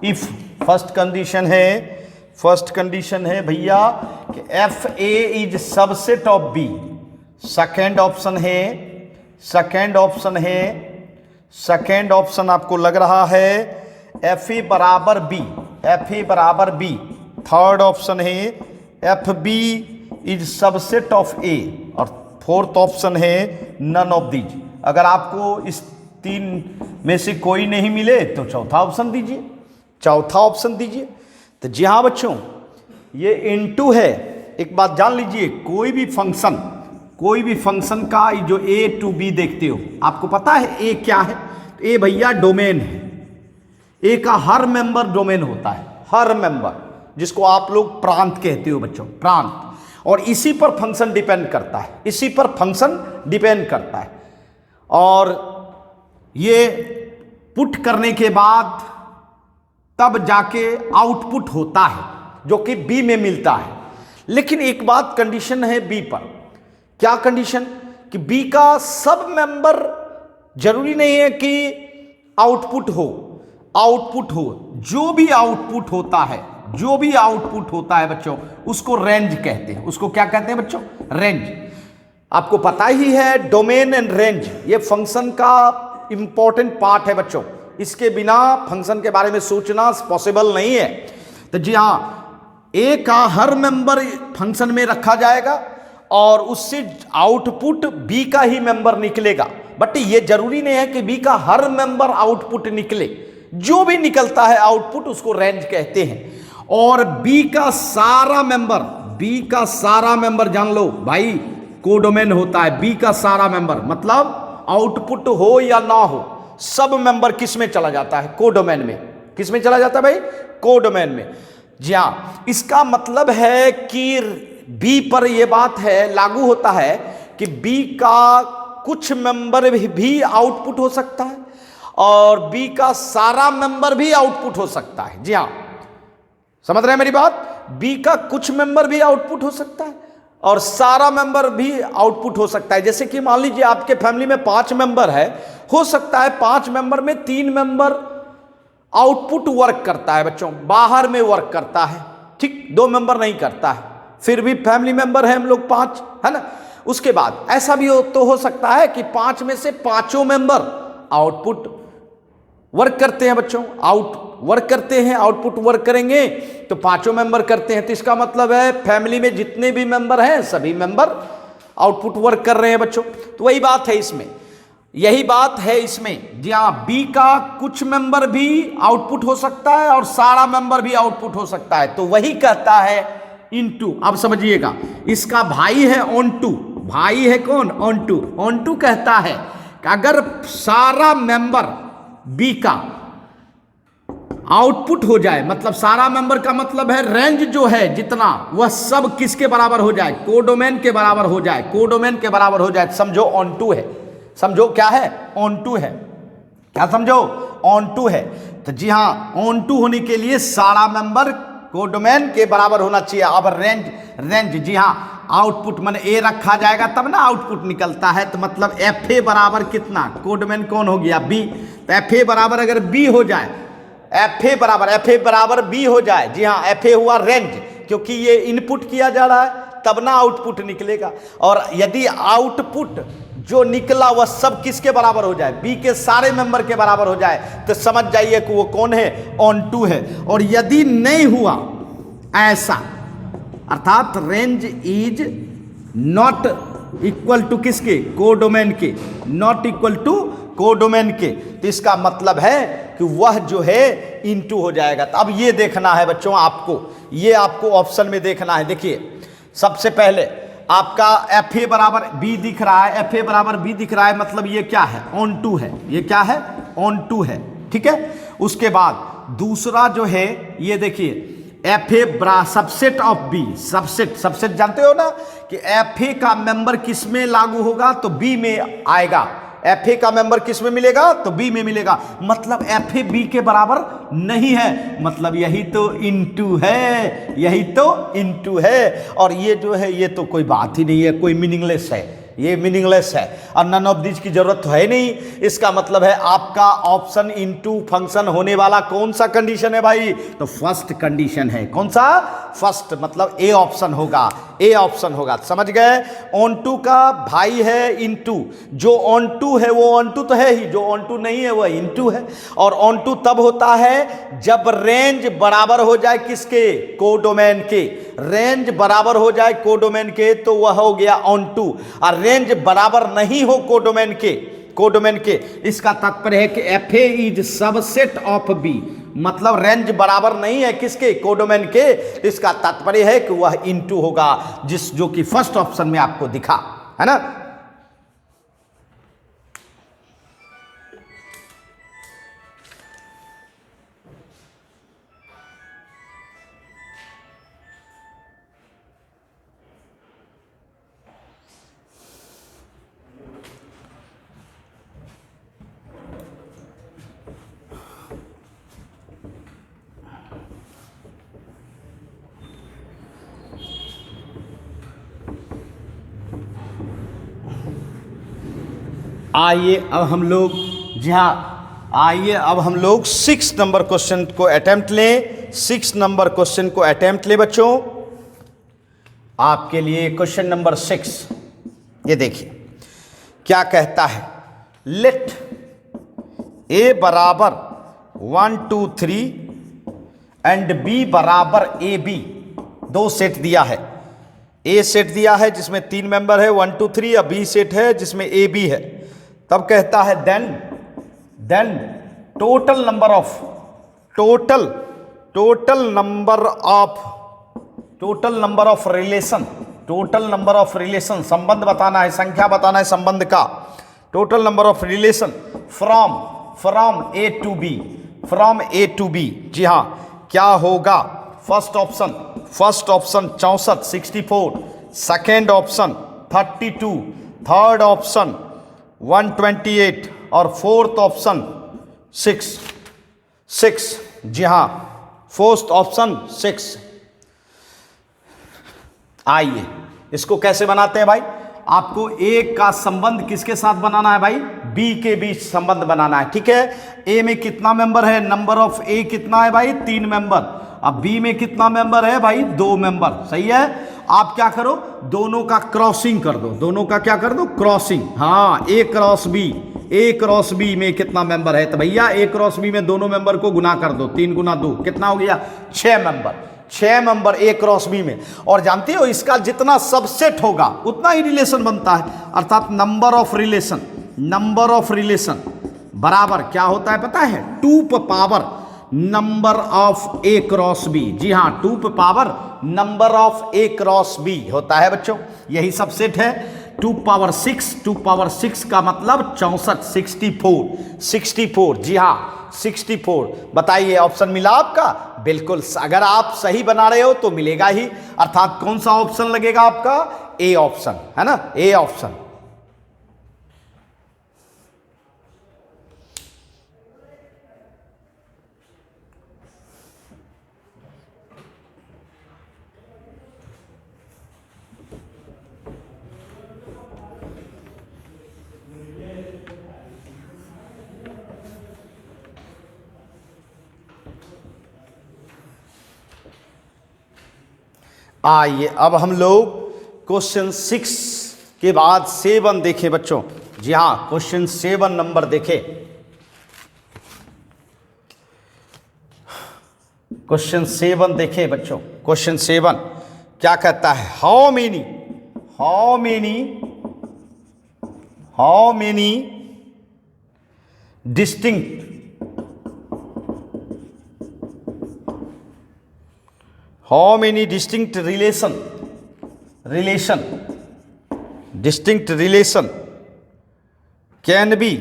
if first condition है भैया कि F A is subset of B. Second option आपको लग रहा है एफ ए बराबर बी। थर्ड ऑप्शन है F B is subset of A और फोर्थ ऑप्शन है नन ऑफ दीज। अगर आपको इस 3 में से कोई नहीं मिले तो चौथा ऑप्शन दीजिए। तो जी हाँ बच्चों, ये इनटू है। एक बात जान लीजिए, कोई भी फंक्शन का जो ए टू बी देखते हो, आपको पता है ए क्या है? ए भैया डोमेन है। ए का हर मेंबर डोमेन होता है, हर मेंबर, जिसको आप लोग प्रांत कहते हो बच्चों, प्रांत। और इसी पर फंक्शन डिपेंड करता है। और ये पुट करने के बाद तब जाके आउटपुट होता है जो कि बी में मिलता है। लेकिन एक बात कंडीशन है बी पर। क्या कंडीशन? कि बी का सब मेंबर जरूरी नहीं है कि आउटपुट हो। जो भी आउटपुट होता है बच्चों, उसको रेंज कहते हैं। उसको क्या कहते हैं बच्चों? रेंज। आपको पता ही है डोमेन एंड रेंज ये फंक्शन का इंपॉर्टेंट पार्ट है बच्चों। इसके बिना फंक्शन के बारे में सोचना पॉसिबल नहीं है। तो जी हाँ, ए का हर मेंबर फंक्शन में रखा जाएगा और उससे आउटपुट बी का ही मेंबर निकलेगा। बट ये जरूरी नहीं है कि बी का हर मेंबर आउटपुट निकले। जो भी निकलता है आउटपुट उसको रेंज कहते हैं। और बी का सारा मेंबर जान लो भाई कोडोमेन होता है। बी का सारा मेंबर मतलब आउटपुट हो या ना हो, सब मेंबर किस में चला जाता है? कोडोमेन में। किस में चला जाता है भाई? कोडोमेन में। जी हाँ, इसका मतलब है कि बी पर यह बात है, लागू होता है कि बी का कुछ मेंबर भी आउटपुट हो सकता है और बी का सारा मेंबर भी आउटपुट हो सकता है। जी हाँ, समझ रहे हैं मेरी बात? बी का कुछ मेंबर भी आउटपुट हो सकता है और सारा मेंबर भी आउटपुट हो सकता है। जैसे कि मान लीजिए आपके फैमिली में 5 मेंबर है, हो सकता है 5 मेंबर में 3 मेंबर आउटपुट वर्क करता है बच्चों, बाहर में वर्क करता है, ठीक, 2 मेंबर नहीं करता है, फिर भी फैमिली मेंबर है हम लोग 5, है ना। उसके बाद ऐसा भी हो सकता है कि 5 में से 5 मेंबर आउटपुट वर्क करते हैं बच्चों, वर्क करते हैं, आउटपुट वर्क करेंगे तो 5 मेंबर करते हैं। तो इसका मतलब है फैमिली में जितने भी मेंबर हैं सभी मेंबर आउटपुट वर्क कर रहे हैं बच्चों। तो वही बात है इसमें, यही बात है इसमें। जी हाँ, बी का कुछ मेंबर भी आउटपुट हो सकता है और सारा मेंबर भी आउटपुट हो सकता है, तो वही कहता है इनटू। अब समझिएगा, इसका भाई है ऑन टू, भाई है कौन? On to. ऑन टू कहता है कि अगर सारा मेंबर बी का आउटपुट हो जाए, मतलब सारा मेंबर का मतलब है रेंज जो है जितना, वह सब किसके बराबर हो जाए? कोडोमेन के बराबर हो जाए, कोडोमेन के बराबर हो जाए। समझो ऑन टू है, समझो क्या है? ऑन टू है। क्या समझो? ऑन टू है। तो जी हाँ, ऑन टू होने के लिए सारा मेंबर कोडोमेन के बराबर होना चाहिए। अब रेंज जी हाँ, आउटपुट माने ए रखा जाएगा तब ना आउटपुट निकलता है, तो मतलब एफ ए बराबर कितना? कोडोमेन कौन हो गया? बी। तो एफ ए बराबर अगर बी हो जाए, एफ ए बराबर बी हो जाए, जी हाँ, एफ ए हुआ रेंज, क्योंकि ये इनपुट किया जा रहा है तब ना आउटपुट निकलेगा। और यदि आउटपुट जो निकला वह सब किसके बराबर हो जाए? बी के सारे मेंबर के बराबर हो जाए, तो समझ जाइए कि वो कौन है? ऑन टू है। और यदि नहीं हुआ ऐसा, अर्थात range is not equal to किसके? कोडोमेन के, नॉट इक्वल टू कोडोमेन के, तो इसका मतलब है कि वह जो है इनटू हो जाएगा। तो अब ये देखना है बच्चों आपको, ये आपको ऑप्शन में देखना है। देखिए, सबसे पहले आपका एफ ए बराबर बी दिख रहा है, एफ ए बराबर बी दिख रहा है, मतलब ये क्या है? ऑन टू है। ये क्या है? ऑन टू है, ठीक है। उसके बाद दूसरा जो है, ये देखिए, f A subset of B, subset जानते हो ना कि एफ ए का मेंबर किस में लागू होगा? तो बी में आएगा। एफ ए का मेंबर किस में मिलेगा? तो बी में मिलेगा। मतलब एफ ए बी के बराबर नहीं है, मतलब यही तो इनटू है, यही तो इनटू है। और ये जो है ये तो कोई बात ही नहीं है, कोई मीनिंगलेस है, ये मीनिंगलेस है और नन ऑफ दिस की जरूरत तो है नहीं। इसका मतलब है आपका ऑप्शन इनटू फंक्शन होने वाला कौन सा कंडीशन है भाई? तो फर्स्ट कंडीशन है। कौन सा? फर्स्ट, मतलब ए ऑप्शन होगा, ए ऑप्शन होगा। समझ गए? ऑन टू का भाई है इनटू, जो ऑन टू है वो ऑन टू तो है ही, जो ऑन टू नहीं है वह इनटू है। और ऑन टू तब होता है जब रेंज बराबर हो जाए किसके? कोडोमेन के। रेंज बराबर हो जाए कोडोमेन के तो वह हो गया ऑन टू। और रेंज बराबर नहीं हो कोडोमेन के, इसका तात्पर्य है कि F A is subset of B, मतलब रेंज बराबर नहीं है किसके? कोडोमेन के। इसका तात्पर्य है कि वह इनटू होगा, जो कि फर्स्ट ऑप्शन में आपको दिखा, है ना। आइए अब हम लोग, जी हाँ, आइए अब हम लोग 6 नंबर क्वेश्चन को अटेम्प्ट लें। 6 नंबर क्वेश्चन को अटेम्प्ट लें बच्चों। आपके लिए क्वेश्चन नंबर 6, ये देखिए क्या कहता है। लेट ए बराबर 1 2 3 एंड बी बराबर ए बी, 2 सेट दिया है। ए सेट दिया है जिसमें 3 मेंबर है 1 2 3, या बी सेट है जिसमें ए बी है। तब कहता है then total number of relation, संबंध बताना है, संख्या बताना है संबंध का। Total number of relation from A to B, from A to B. जी हाँ, क्या होगा? First option 64, 64, second option 32, third option 128 और फोर्थ ऑप्शन 6। जी हाँ, फोर्थ ऑप्शन 6। आइए इसको कैसे बनाते हैं भाई? आपको ए का संबंध किसके साथ बनाना है भाई? बी के बीच संबंध बनाना है, ठीक है। ए में कितना मेंबर है? नंबर ऑफ ए कितना है भाई? 3 मेंबर। अब बी में कितना मेंबर है भाई? 2 मेंबर, सही है। आप क्या करो, दोनों का क्रॉसिंग कर दो, दोनों का क्या कर दो? क्रॉसिंग। हाँ, ए क्रॉस बी, ए क्रॉस बी में कितना मेंबर है? तो भैया ए क्रॉस बी में दोनों मेंबर को गुना कर दो, 3 गुना 2 कितना हो गया? 6 member. 6 member A cross B में। और जानते हो इसका जितना सबसेट होगा उतना ही रिलेशन बनता है, अर्थात नंबर ऑफ रिलेशन बराबर क्या होता है पता है? 2 power number of A cross B. जी हाँ, 2 power number of A cross B होता है बच्चों, यही सबसेट है। 2 पावर 6 का मतलब 64, 64। जी हाँ, 64। बताइए ऑप्शन मिला आपका? बिल्कुल, अगर आप सही बना रहे हो तो मिलेगा ही, अर्थात कौन सा ऑप्शन लगेगा आपका? ए ऑप्शन, है ना, ए ऑप्शन। आइए अब हम लोग क्वेश्चन 6 के बाद 7 देखें बच्चों। जी हाँ, क्वेश्चन 7 नंबर देखें। क्वेश्चन 7 देखें बच्चों। क्वेश्चन 7 क्या कहता है? How many distinct distinct relation can be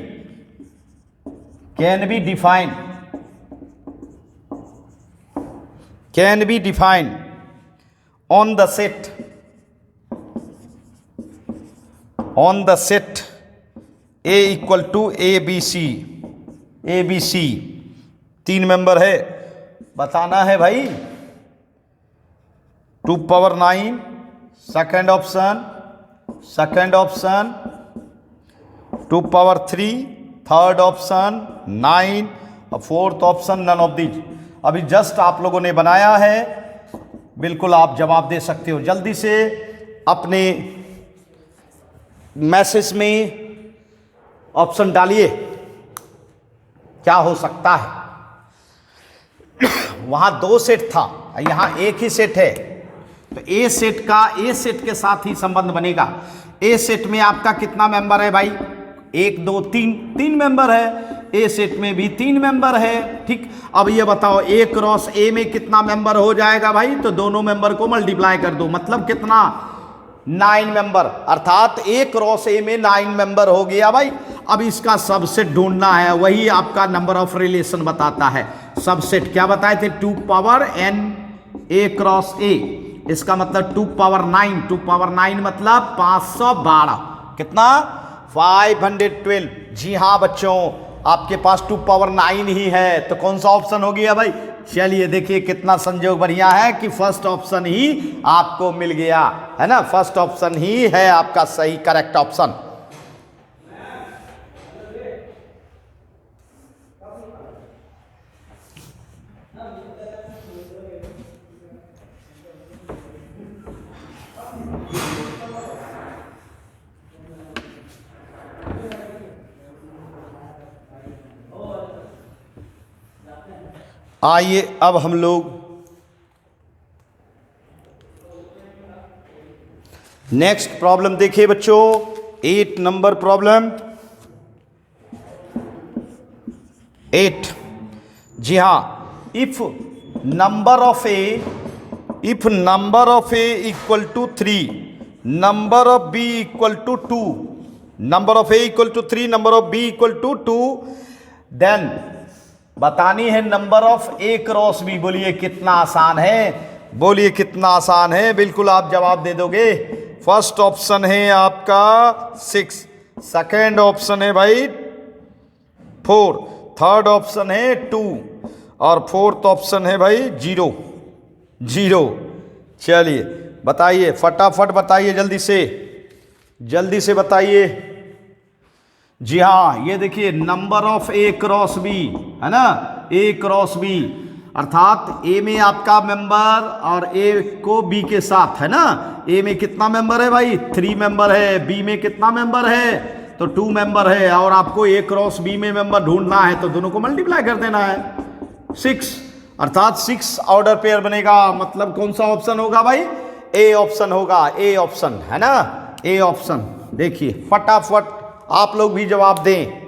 defined on the set A equal to ABC 3 member है, बताना है भाई। 2 power 9 second option 2 power 3 third option 9 और fourth option none of these. अभी जस्ट आप लोगों ने बनाया है, बिल्कुल आप जवाब दे सकते हो। जल्दी से अपने मैसेज में ऑप्शन डालिए, क्या हो सकता है। वहां 2 सेट था, यहां एक ही सेट है, तो ए सेट के साथ ही संबंध बनेगा। ए सेट में आपका कितना मेंबर है भाई? 1 2 3 मेंबर है। ए सेट में भी 3 मेंबर है, ठीक। अब ये बताओ ए क्रॉस ए में कितना मेंबर हो जाएगा भाई? तो दोनों मेंबर को मल्टीप्लाई कर दो, मतलब कितना? 9 मेंबर, अर्थात ए क्रॉस ए में 9 मेंबर हो गया भाई। अब इसका सबसेट ढूंढना है, वही आपका नंबर ऑफ रिलेशन बताता है। सबसेट क्या बताए थे? 2 पावर n ए क्रॉस ए, इसका मतलब 2 पावर 9 मतलब 512। कितना? 512। जी हाँ बच्चों, आपके पास 2 पावर 9 ही है, तो कौन सा ऑप्शन हो गया भाई? चलिए देखिए कितना संयोग बढ़िया है कि फर्स्ट ऑप्शन ही आपको मिल गया, है ना। फर्स्ट ऑप्शन ही है आपका सही करेक्ट ऑप्शन। आइए अब हम लोग नेक्स्ट प्रॉब्लम देखिए बच्चों। 8 नंबर प्रॉब्लम 8। जी हाँ, if number of A equal to 3, number of B equal to 2, number of A equal to 3, number of B equal to 2, then बतानी है number of A cross B. बोलिए कितना आसान है, बोलिए कितना आसान है। बिल्कुल आप जवाब दे दोगे। फर्स्ट ऑप्शन है आपका 6, सेकेंड ऑप्शन है भाई 4, थर्ड ऑप्शन है 2 और फोर्थ ऑप्शन है भाई 0। चलिए बताइए, फटाफट बताइए, जल्दी से बताइए। जी हाँ, ये देखिए number of A cross B है ना, ए क्रॉस बी अर्थात ए में आपका मेंबर और ए को बी के साथ है ना। ए में कितना मेंबर है भाई? 3 मेंबर है। बी में कितना मेंबर है? तो 2 मेंबर है। और आपको ए क्रॉस बी में मेंबर ढूंढना है तो दोनों को मल्टीप्लाई कर देना है 6, अर्थात 6 ऑर्डर पेयर बनेगा। मतलब कौन सा ऑप्शन होगा भाई? ए ऑप्शन होगा, ए ऑप्शन है ना, ए ऑप्शन। देखिए फटाफट आप लोग भी जवाब दें।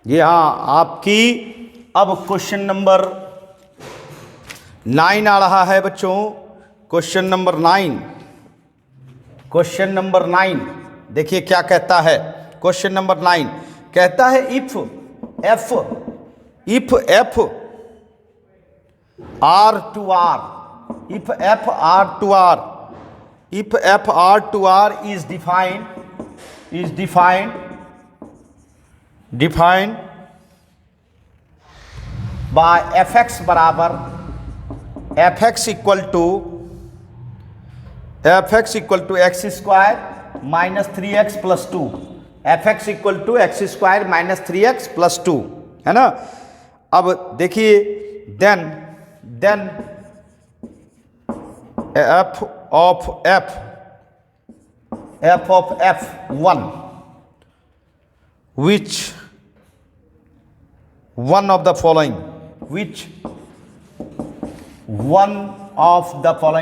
ये हाँ आपकी अब क्वेश्चन नंबर 9 आ रहा है बच्चों। क्वेश्चन नंबर 9, क्वेश्चन नंबर 9 देखिए क्या कहता है। क्वेश्चन नंबर 9 कहता है if F R to R, if F R to R, if F R to R is defined by F X बराबर F x equal to X square minus 3x plus 2, F x equal to X square minus 3x plus 2 है ना। अब देखिए then F of f1 which one of the following,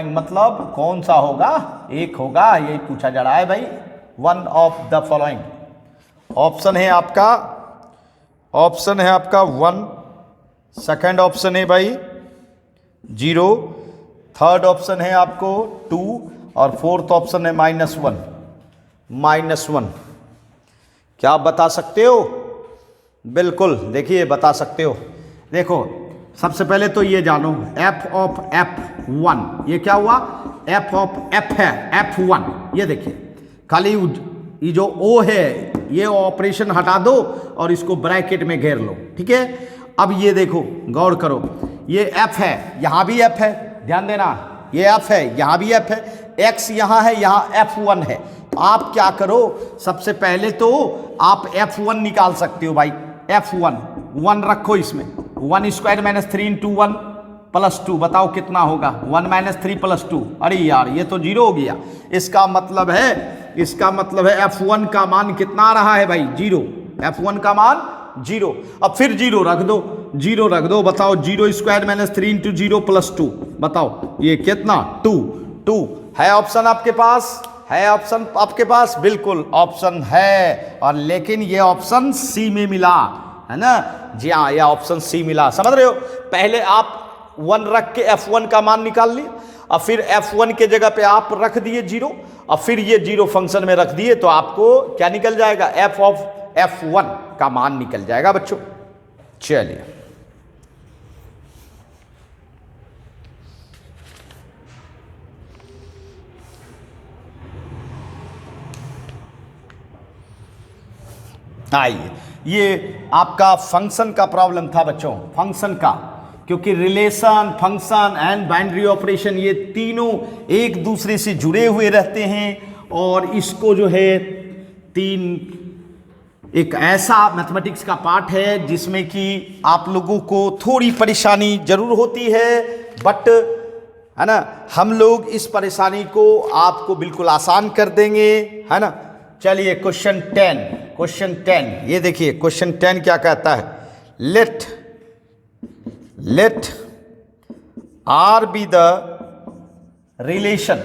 मतलब कौन सा होगा? एक होगा, यही पूछा जा रहा है भाई। One of the following option है आपका 1, सेकेंड ऑप्शन है भाई 0, थर्ड ऑप्शन है आपको 2 और फोर्थ ऑप्शन है -1। क्या आप बता सकते हो? बिल्कुल देखिए बता सकते हो। देखो सबसे पहले तो ये जानो f ऑफ f1 ये क्या हुआ? f ऑफ f है f1। ये देखिए खाली ये जो o है ये ऑपरेशन हटा दो और इसको ब्रैकेट में घेर लो, ठीक है। अब ये देखो गौर करो, ये f है, यहाँ भी f है, ध्यान देना, ये f है, यहाँ भी f है, x यहाँ है, यहाँ f1 है। तो आप क्या करो, सबसे पहले तो आप f1 निकाल सकते हो भाई। f1 1 रखो इसमें, 1 स्क्वायर माइनस 3 इंटू 1 प्लस 2, बताओ कितना होगा? 1 माइनस 3 प्लस 2। अरे यार ये तो 0 हो गया। इसका मतलब है f1 का मान कितना आ रहा है भाई? 0। f1 का मान 0। अब फिर 0 रख दो, बताओ 0 स्क्वायर माइनस 3 इंटू 0 प्लस 2, बताओ ये कितना? 2 है। ऑप्शन आपके पास है, ऑप्शन आपके पास बिल्कुल ऑप्शन है। और लेकिन ये ऑप्शन सी में मिला है ना। जी हाँ, ये ऑप्शन सी मिला, समझ रहे हो। पहले आप 1 रख के f1 का मान निकाल लिए और फिर f1 के जगह पे आप रख दिए 0 और फिर ये 0 फंक्शन में रख दिए तो आपको क्या निकल जाएगा? f ऑफ f1 का मान निकल जाएगा बच्चों। चलिए आइए, ये आपका फंक्शन का प्रॉब्लम था बच्चों, फंक्शन का, क्योंकि relation, function and binary operation ये तीनों एक दूसरे से जुड़े हुए रहते हैं। और इसको जो है एक ऐसा मैथमेटिक्स का पार्ट है जिसमें कि आप लोगों को थोड़ी परेशानी जरूर होती है, बट है ना, हम लोग इस परेशानी को आपको बिल्कुल आसान कर देंगे, है ना। चलिए क्वेश्चन 10, ये देखिए क्वेश्चन 10 क्या कहता है? Let R be the relation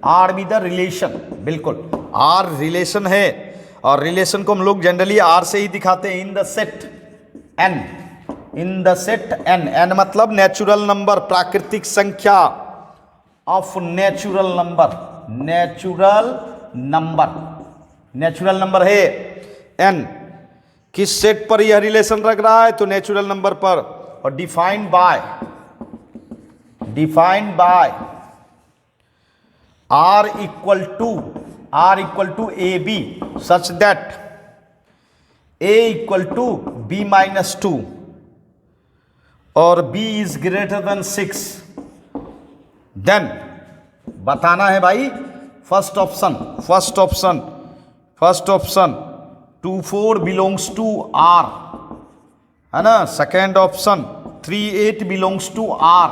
R be the relation, बिल्कुल आर रिलेशन है, और रिलेशन को हम लोग जनरली आर से ही दिखाते हैं। In the set N, in the set N, N मतलब नेचुरल नंबर, प्राकृतिक संख्या of natural number, natural number, natural number है एन। किस सेट पर यह रिलेशन रख रहा है? तो नेचुरल नंबर पर, और defined by R equal to a b such that a equal to b minus 2 और b is greater than 6, then बताना है भाई first option 2 4 belongs to R, है ना। Second option 3 8 belongs to R,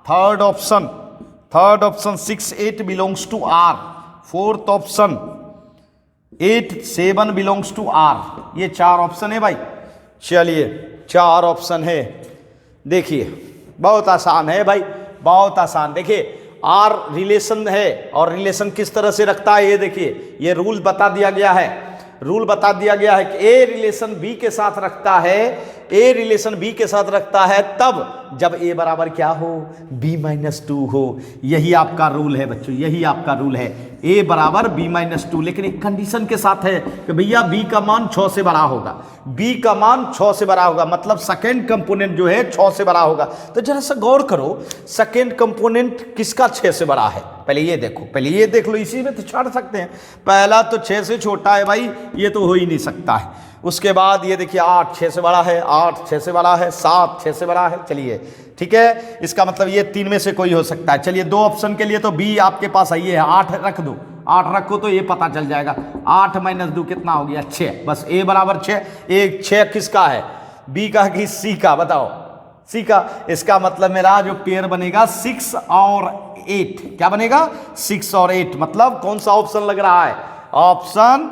third option 6 8 belongs to R, fourth option 8 7 belongs to R. ये 4 ऑप्शन है भाई। चलिए 4 ऑप्शन है, देखिए बहुत आसान है भाई, बहुत आसान। देखिए आर रिलेशन है, और रिलेशन किस तरह से रखता है ये देखिए, ये रूल बता दिया गया है, रूल बता दिया गया है कि ए रिलेशन बी के साथ रखता है, ए रिलेशन बी के साथ रखता है तब जब ए बराबर क्या हो, बी माइनस 2 हो। यही आपका रूल है बच्चों, यही आपका रूल है, ए बराबर बी माइनस 2, लेकिन एक कंडीशन के साथ है कि भैया बी का मान 6 से बड़ा होगा, बी का मान 6 से बड़ा होगा, मतलब सेकेंड कंपोनेंट जो है 6 से बड़ा होगा। तो जरा सा गौर करो, सेकेंड कंपोनेंट किसका 6 से बड़ा है? पहले ये देखो, पहले ये देख लो, इसी में तो छाड़ सकते हैं। पहला तो 6 से छोटा है भाई, ये तो हो ही नहीं सकता है। उसके बाद ये देखिए 8 6 से बड़ा है, 8 6 से बड़ा है, 7 6 से बड़ा है। चलिए ठीक है, इसका मतलब ये 3 में से कोई हो सकता है। चलिए 2 ऑप्शन के लिए तो बी आपके पास आइए, 8 रख दो, 8 रखो तो ये पता चल जाएगा। 8 माइनस 2 कितना हो गया? 6। बस ए बराबर 6। एक 6 किसका है? बी का कि सी का? बताओ, सी का। इसका मतलब मेरा जो पेयर बनेगा 6 और 8, क्या बनेगा? 6 और 8, मतलब कौन सा ऑप्शन लग रहा है? Option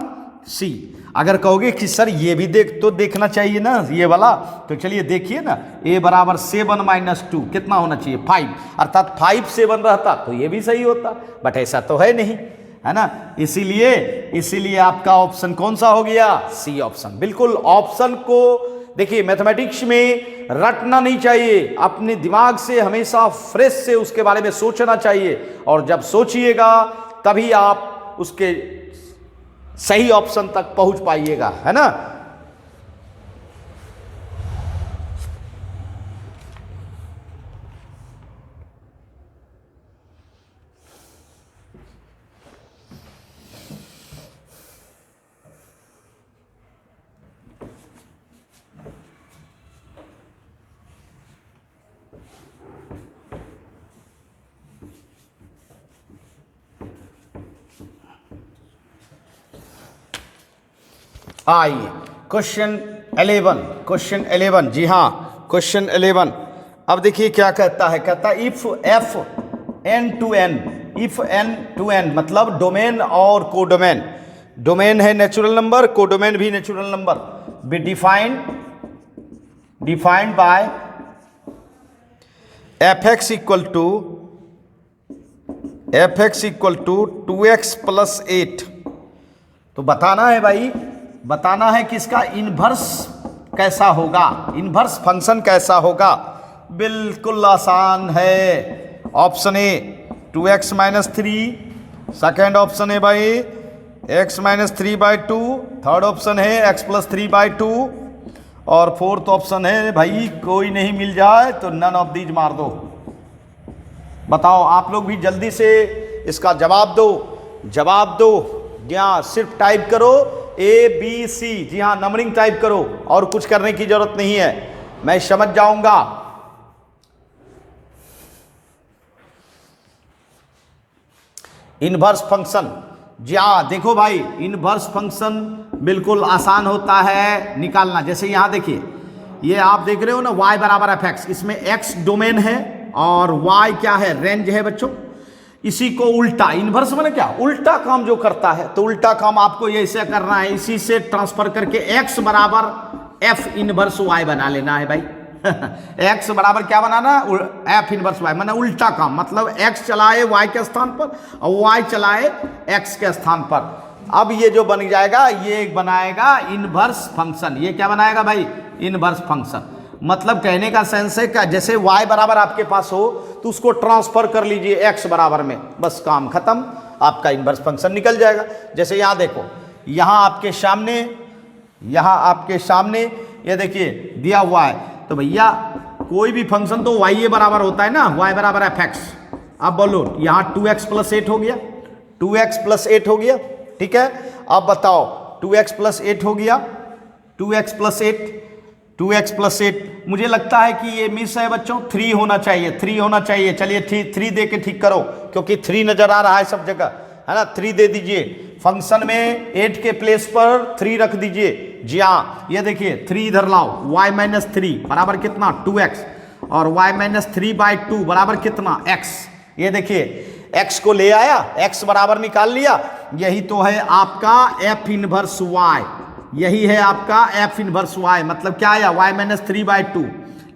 C. अगर कहोगे कि सर ये भी देखना चाहिए ना ये वाला, तो चलिए देखिए ना, ए बराबर 7 माइनस 2 कितना होना चाहिए? 5, अर्थात 5 7 रहता तो ये भी सही होता, बट ऐसा तो है नहीं, है ना। इसीलिए आपका ऑप्शन कौन सा हो गया? C option. बिल्कुल ऑप्शन को देखिए मैथमेटिक्स में रटना नहीं चाहिए, अपने दिमाग से हमेशा फ्रेश से उसके बारे में सोचना चाहिए, और जब सोचिएगा तभी आप उसके सही ऑप्शन तक पहुंच पाइएगा, है ना। आइए क्वेश्चन 11, जी हाँ क्वेश्चन 11। अब देखिए क्या कहता है, कहता है if f N to N मतलब डोमेन और कोडोमेन, डोमेन है नेचुरल नंबर, कोडोमेन भी natural number, B defined by F x equal to 2x plus 8। तो बताना है भाई, बताना है कि इसका इन्वर्स कैसा होगा, इन्वर्स फंक्शन कैसा होगा। बिल्कुल आसान है। Option A 2x minus 3, second option है भाई x माइनस 3/2, थर्ड ऑप्शन है x प्लस 3/2, और फोर्थ ऑप्शन है भाई कोई नहीं मिल जाए तो नन ऑफ दीज मार दो। बताओ आप लोग भी जल्दी से इसका जवाब दो। यहाँ सिर्फ टाइप करो ABC, जी हाँ नंबरिंग टाइप करो, और कुछ करने की जरूरत नहीं है, मैं समझ जाऊंगा। इनवर्स फंक्शन, जी हाँ देखो भाई इनवर्स फंक्शन बिल्कुल आसान होता है निकालना। जैसे यहां देखिए, ये आप देख रहे हो ना y बराबर fx, इसमें x डोमेन है और y क्या है? रेंज है बच्चों। इसी को उल्टा, इन्वर्स माने क्या? उल्टा काम जो करता है, तो उल्टा काम आपको ये ऐसे करना है, इसी से ट्रांसफर करके x बराबर f इनवर्स y बना लेना है भाई। x बराबर क्या बनाना, एफ इनवर्स वाई, मैंने उल्टा काम, मतलब x चलाए y के स्थान पर और y चलाए x के स्थान पर। अब ये जो बन जाएगा ये बनाएगा इनवर्स फंक्शन। ये क्या बनाएगा भाई, इनवर्स फंक्शन। मतलब कहने का सेंस है क्या, जैसे y बराबर आपके पास हो तो उसको ट्रांसफर कर लीजिए x बराबर में, बस काम खत्म, आपका इनवर्स फंक्शन निकल जाएगा। जैसे यहाँ देखो, यहाँ आपके सामने ये देखिए दिया हुआ है, तो भैया कोई भी फंक्शन तो y बराबर होता है ना, y बराबर fx। अब बोलो यहाँ 2x प्लस 8 हो गया, 2x प्लस 8 हो गया, ठीक है। अब बताओ 2x प्लस 8 हो गया, 2x प्लस 8, 2x प्लस 8, मुझे लगता है कि ये मिस है बच्चों, 3 होना चाहिए, 3 होना चाहिए। चलिए 3 दे के ठीक करो, क्योंकि 3 नजर आ रहा है सब जगह, है ना। 3 दे दीजिए, फंक्शन में 8 के प्लेस पर 3 रख दीजिए। जी हाँ, ये देखिए 3 इधर लाओ, y माइनस 3 बराबर कितना 2x, और y माइनस 3/2 बराबर कितना x। ये देखिए x को ले आया, x बराबर निकाल लिया, यही तो है आपका f इनवर्स y, यही है आपका f इनवर्स y। मतलब क्या आया, y माइनस 3/2,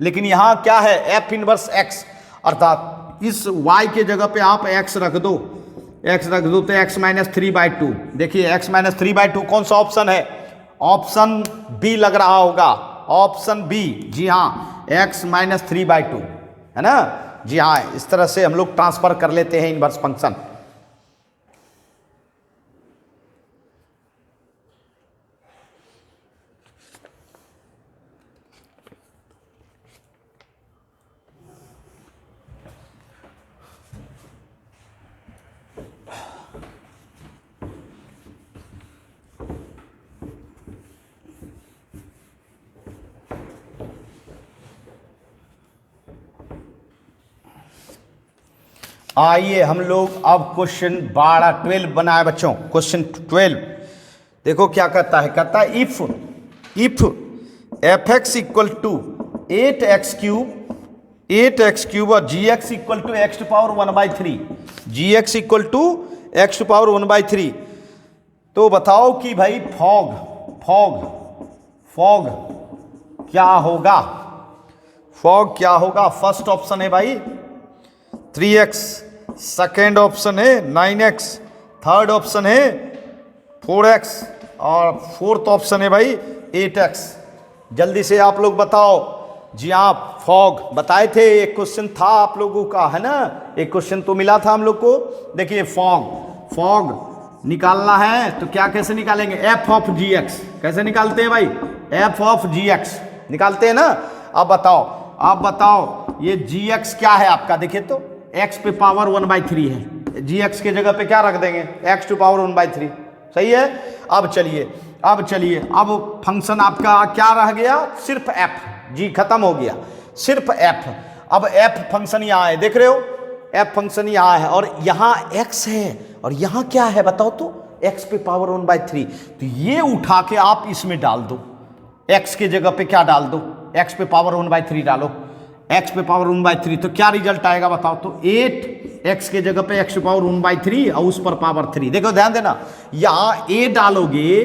लेकिन यहाँ क्या है f इनवर्स x, अर्थात इस y के जगह पे आप x रख दो, तो x माइनस 3/2। देखिए x माइनस 3/2 कौन सा ऑप्शन है, ऑप्शन बी लग रहा होगा, ऑप्शन बी। जी हाँ, x माइनस 3/2 है ना। जी हाँ, इस तरह से हम लोग ट्रांसफर कर लेते हैं इनवर्स फंक्शन। आइए हम लोग अब क्वेश्चन 12 बनाए बच्चों। क्वेश्चन 12 देखो क्या कहता है, कहता है if F x equal to 8x cube और G X equal to X to power 1/3, G X equal to X to power 1/3, तो बताओ कि भाई फॉग क्या होगा, फॉग क्या होगा। फर्स्ट ऑप्शन है भाई 3x, सेकेंड ऑप्शन है 9x, थर्ड ऑप्शन है 4x और फोर्थ ऑप्शन है भाई 8x। जल्दी से आप लोग बताओ। जी हाँ, फॉग बताए थे, एक क्वेश्चन था आप लोगों का, है ना, एक क्वेश्चन तो मिला था हम लोग को। देखिए फॉग निकालना है तो क्या कैसे निकालेंगे, f ऑफ जी एक्स, कैसे निकालते हैं भाई, f ऑफ जी एक्स निकालते हैं ना। अब बताओ ये जी एक्स क्या है आपका, देखिए तो x पे पावर 1/3 है, जी एक्स के जगह पे क्या रख देंगे, x टू पावर 1/3, सही है। अब चलिए अब फंक्शन आपका क्या रह गया, सिर्फ f, जी खत्म हो गया, सिर्फ f। अब f फंक्शन यहाँ है, देख रहे हो, f फंक्शन यहाँ है और यहाँ x है और यहाँ क्या है बताओ तो, x पे पावर 1/3, तो ये उठा के आप इसमें डाल दो, x के जगह पे क्या डाल दो, x पे पावर 1/3 डालो, x पे पावर 1/3, तो क्या रिजल्ट आएगा बताओ तो, 8x के जगह पे x पावर 1/3 और उस पर पावर 3। देखो ध्यान देना, यहाँ a डालोगे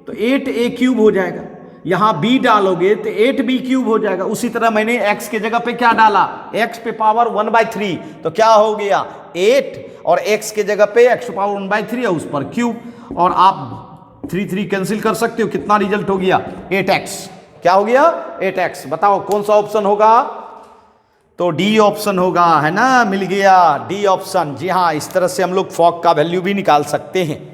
तो 8a क्यूब हो जाएगा, यहाँ b डालोगे तो 8b क्यूब हो जाएगा। उसी तरह मैंने x के जगह पे क्या डाला, x पे पावर 1/3, तो क्या हो गया 8 और x के जगह पे x पावर 1/3 और उस पर क्यूब, और आप 3 कैंसिल कर सकते हो, कितना रिजल्ट हो गया 8x। क्या हो गया 8x। बताओ कौन सा ऑप्शन होगा, तो डी ऑप्शन होगा, है ना, मिल गया डी ऑप्शन। जी हाँ, इस तरह से हम लोग फॉग का वैल्यू भी निकाल सकते हैं।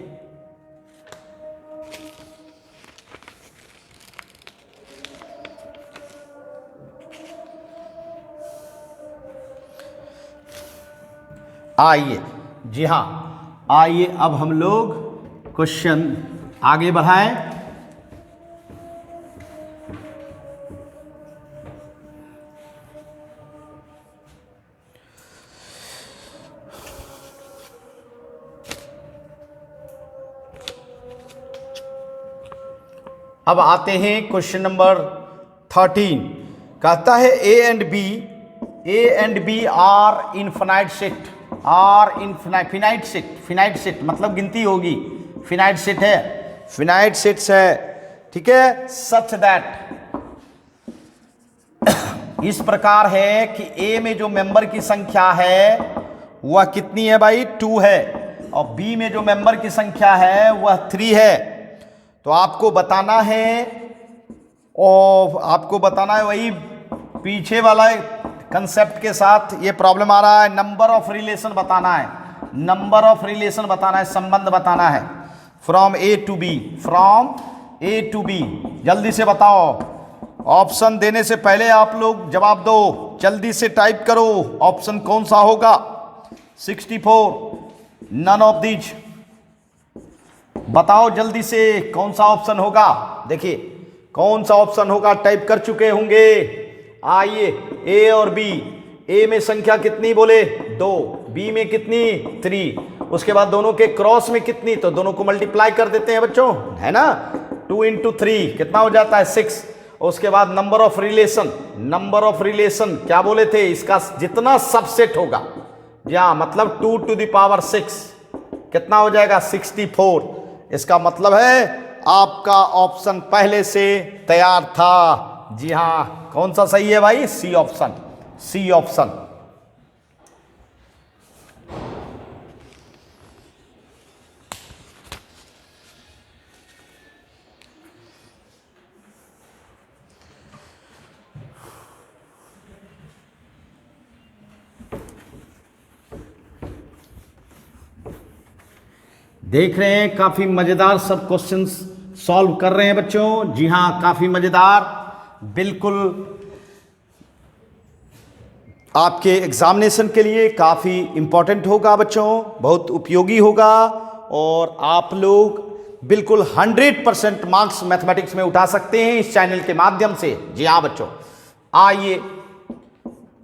आइए, जी हाँ, आइए अब हम लोग क्वेश्चन आगे बढ़ाएं। अब आते हैं क्वेश्चन नंबर 13, कहता है A and B are infinite set, finite set मतलब गिनती होगी, फिनाइट सेट्स है, ठीक है, सच दैट इस प्रकार है कि ए में जो मेंबर की संख्या है वह कितनी है भाई, 2 है, और बी में जो मेंबर की संख्या है वह 3 है। तो आपको बताना है, और आपको बताना है वही पीछे वाला कंसेप्ट के साथ ये प्रॉब्लम आ रहा है। नंबर ऑफ रिलेशन बताना है, नंबर ऑफ रिलेशन बताना है, संबंध बताना है from A to B, from A to B. जल्दी से बताओ, ऑप्शन देने से पहले आप लोग जवाब दो, जल्दी से टाइप करो। ऑप्शन कौन सा होगा? 64, नन ऑफ दीज। बताओ जल्दी से कौन सा ऑप्शन होगा। देखिए कौन सा ऑप्शन होगा, टाइप कर चुके होंगे। आइए, ए और बी। ए में संख्या कितनी बोले? 2, बी में कितनी? 3। उसके बाद दोनों के क्रॉस में कितनी, तो दोनों को मल्टीप्लाई कर देते हैं बच्चों, है ना। 2 × 3 कितना हो जाता है? 6। उसके बाद number of relation, number of relation क्या बोले थे? इसका जितना सबसेट होगा, या मतलब 2 to the power 6 कितना हो जाएगा? 64। इसका मतलब है आपका ऑप्शन पहले से तैयार था। जी हां, कौन सा सही है भाई? C option, C option. देख रहे हैं काफी मजेदार सब क्वेश्चंस सॉल्व कर रहे हैं बच्चों। जी हां, काफी मजेदार, बिल्कुल आपके एग्जामिनेशन के लिए काफी इंपॉर्टेंट होगा बच्चों, बहुत उपयोगी होगा, और आप लोग बिल्कुल 100% मार्क्स मैथमेटिक्स में उठा सकते हैं इस चैनल के माध्यम से। जी हां बच्चों, आइए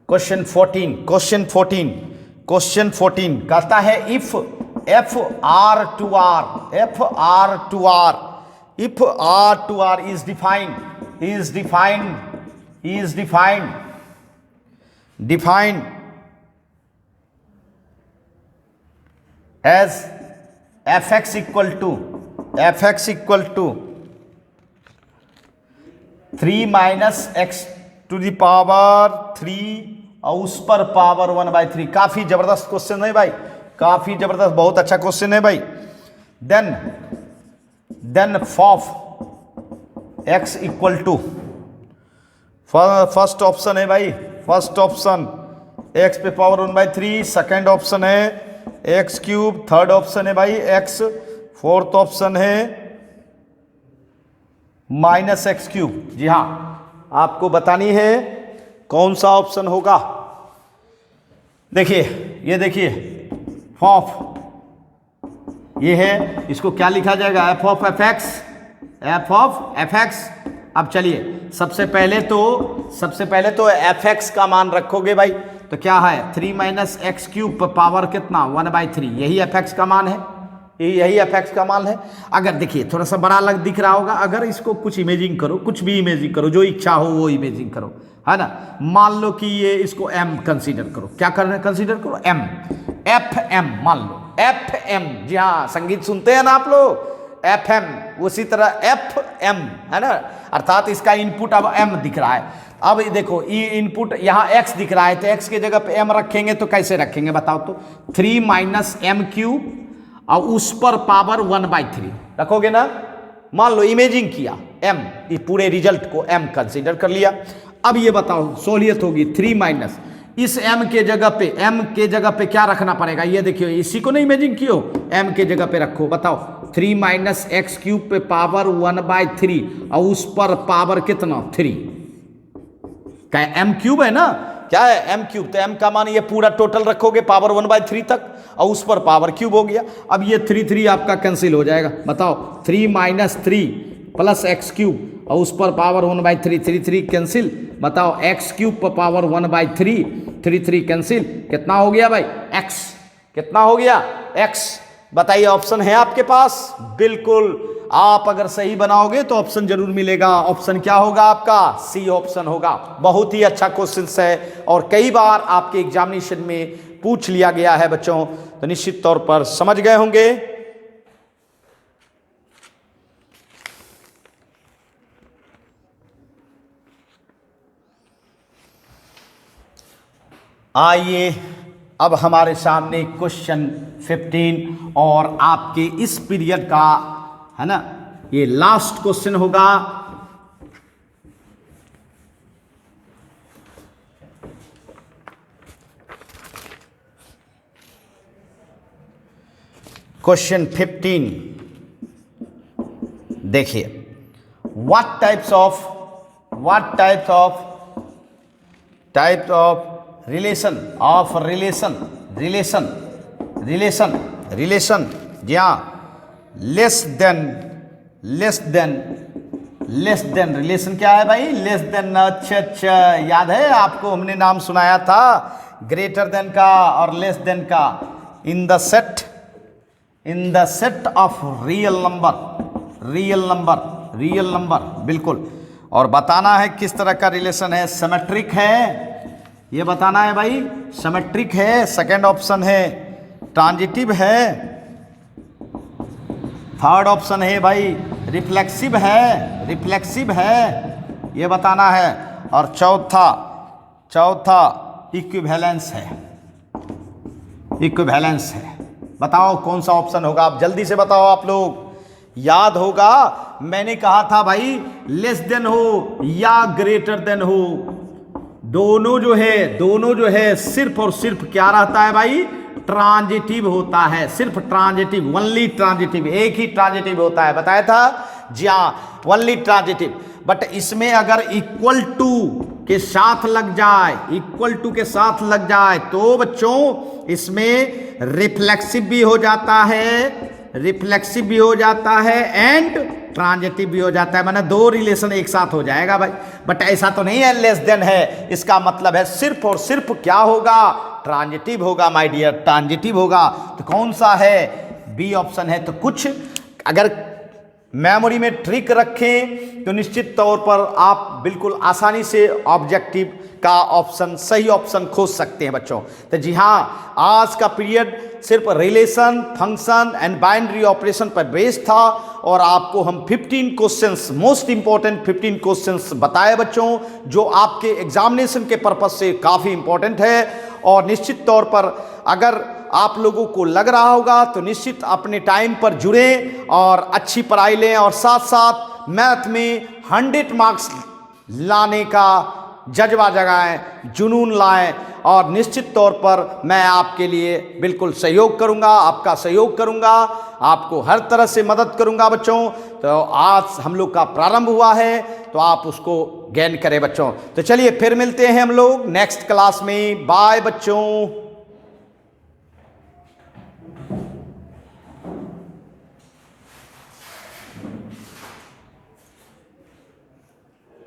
क्वेश्चन 14, क्वेश्चन 14, क्वेश्चन 14 कहता है if F R to R, F R to R, if R to R is defined as fx equal to 3 minus x to the power 3 और उस पर पावर 1/3। काफी जबरदस्त क्वेश्चन है भाई, काफी जबरदस्त, बहुत अच्छा क्वेश्चन है भाई। Then fof x equal to, first option है भाई, फर्स्ट ऑप्शन x पे पावर 1/3, सेकेंड ऑप्शन है x³, थर्ड ऑप्शन है भाई x, फोर्थ ऑप्शन है -x³। जी हां, आपको बतानी है कौन सा ऑप्शन होगा। देखिए, ये देखिए फॉफ, ये है, इसको क्या लिखा जाएगा? f of F x. अब चलिए सबसे पहले तो fx का मान रखोगे भाई, तो क्या है? 3 - x³ पावर कितना? 1/3। यही fx का मान है, यही fx का मान है। अगर देखिए थोड़ा सा बड़ा अलग दिख रहा होगा, अगर इसको कुछ इमेजिंग करो, कुछ भी इमेजिंग करो, जो इच्छा हो वो इमेजिंग करो, है ना। मान लो कि ये इसको m कंसीडर करो, क्या करना, कंसीडर करो m, fm मान लो, fm। जी हाँ, संगीत सुनते हैं ना आप लोग, fm, उसी तरह fm, है ना, अर्थात इसका इनपुट अब m दिख रहा है। अब देखो ये इनपुट यहाँ x दिख रहा है, तो x के जगह पे m रखेंगे तो कैसे रखेंगे बताओ तो? 3 - m³ और उस पर पावर 1/3 रखोगे ना। मान लो इमेजिंग किया m, ये पूरे रिजल्ट को m कंसीडर कर लिया। अब ये बताओ सहूलियत होगी, 3 - इस m के जगह पे क्या रखना पड़ेगा? ये देखिए, इसी को नहीं इमेजिंग कियो, m के जगह पे रखो। बताओ 3 - x³ पे पावर 1/3 और उस पर पावर कितना? 3। क्या m³ है ना, क्या है m³, तो m का मान ये पूरा टोटल रखोगे पावर 1/3 तक, और उस पर पावर क्यूब हो गया। अब ये 3 आपका कैंसिल हो जाएगा। बताओ 3 - 3 + x³ और उस पर पावर 1/3, 3 कैंसिल। बताओ x³ पर पावर 1/3, 3 कैंसिल, कितना हो गया भाई? x। कितना हो गया? x। बताइए, ऑप्शन है आपके पास? बिल्कुल, आप अगर सही बनाओगे तो ऑप्शन जरूर मिलेगा। ऑप्शन क्या होगा आपका? सी ऑप्शन होगा। बहुत ही अच्छा क्वेश्चन है और कई बार आपके एग्जामिनेशन में पूछ लिया गया है बच्चों, तो निश्चित तौर पर समझ गए होंगे। आइए अब हमारे सामने क्वेश्चन 15 और आपके इस पीरियड का है ना, ये लास्ट क्वेश्चन होगा। क्वेश्चन 15 देखिए, व्हाट टाइप्स ऑफ रिलेशन जी हाँ, लेस देन रिलेशन क्या है भाई, लेस देन। अच्छा याद है आपको, हमने नाम सुनाया था ग्रेटर देन का और लेस देन का। इन the set of real number बिल्कुल। और बताना है किस तरह का रिलेशन है, सिमेट्रिक है, ये बताना है भाई, सिमेट्रिक है। सेकंड ऑप्शन है ट्रांजिटिव है। थर्ड ऑप्शन है भाई रिफ्लेक्सिव है, ये बताना है। और चौथा इक्विवेलेंस है। बताओ कौन सा ऑप्शन होगा, आप जल्दी से बताओ। आप लोग याद होगा मैंने कहा था भाई, लेस देन हो या ग्रेटर देन हो, दोनों जो है सिर्फ और सिर्फ क्या रहता है भाई, ट्रांजिटिव होता है। सिर्फ ट्रांजिटिव, ओनली ट्रांजिटिव, एक ही ट्रांजिटिव होता है, बताया था जी हाँ, ओनली ट्रांजिटिव। बट इसमें अगर इक्वल टू के साथ लग जाए तो बच्चों इसमें रिफ्लेक्सिव भी हो जाता है एंड ट्रांजिटिव भी हो जाता है, माने दो रिलेशन एक साथ हो जाएगा भाई। बट ऐसा तो नहीं है लेस देन है, इसका मतलब है सिर्फ और सिर्फ क्या होगा, ट्रांजिटिव होगा माय डियर, ट्रांजिटिव होगा। तो कौन सा है, बी ऑप्शन है। तो कुछ अगर मेमोरी में ट्रिक रखें तो निश्चित तौर पर आप बिल्कुल आसानी से ऑब्जेक्टिव का ऑप्शन, सही ऑप्शन खोज सकते हैं बच्चों। तो जी हाँ, आज का पीरियड सिर्फ relation, function and binary operation पर बेस्ड था और आपको हम 15 क्वेश्चंस, मोस्ट इंपॉर्टेंट 15 क्वेश्चंस बताए बच्चों, जो आपके एग्जामिनेशन के पर्पज से काफ़ी इंपॉर्टेंट है। और निश्चित तौर पर अगर आप लोगों को लग रहा होगा तो निश्चित अपने टाइम पर जुड़ें और अच्छी पढ़ाई लें और साथ साथ मैथ में 100 मार्क्स लाने का जज्बा जगाएं, जुनून लाएं। और निश्चित तौर पर मैं आपके लिए बिल्कुल सहयोग करूंगा, आपका सहयोग करूंगा, आपको हर तरह से मदद करूंगा बच्चों। तो आज हम लोग का प्रारंभ हुआ है तो आप उसको गेन करें बच्चों। तो चलिए फिर मिलते हैं हम लोग नेक्स्ट क्लास में। बाय बच्चों।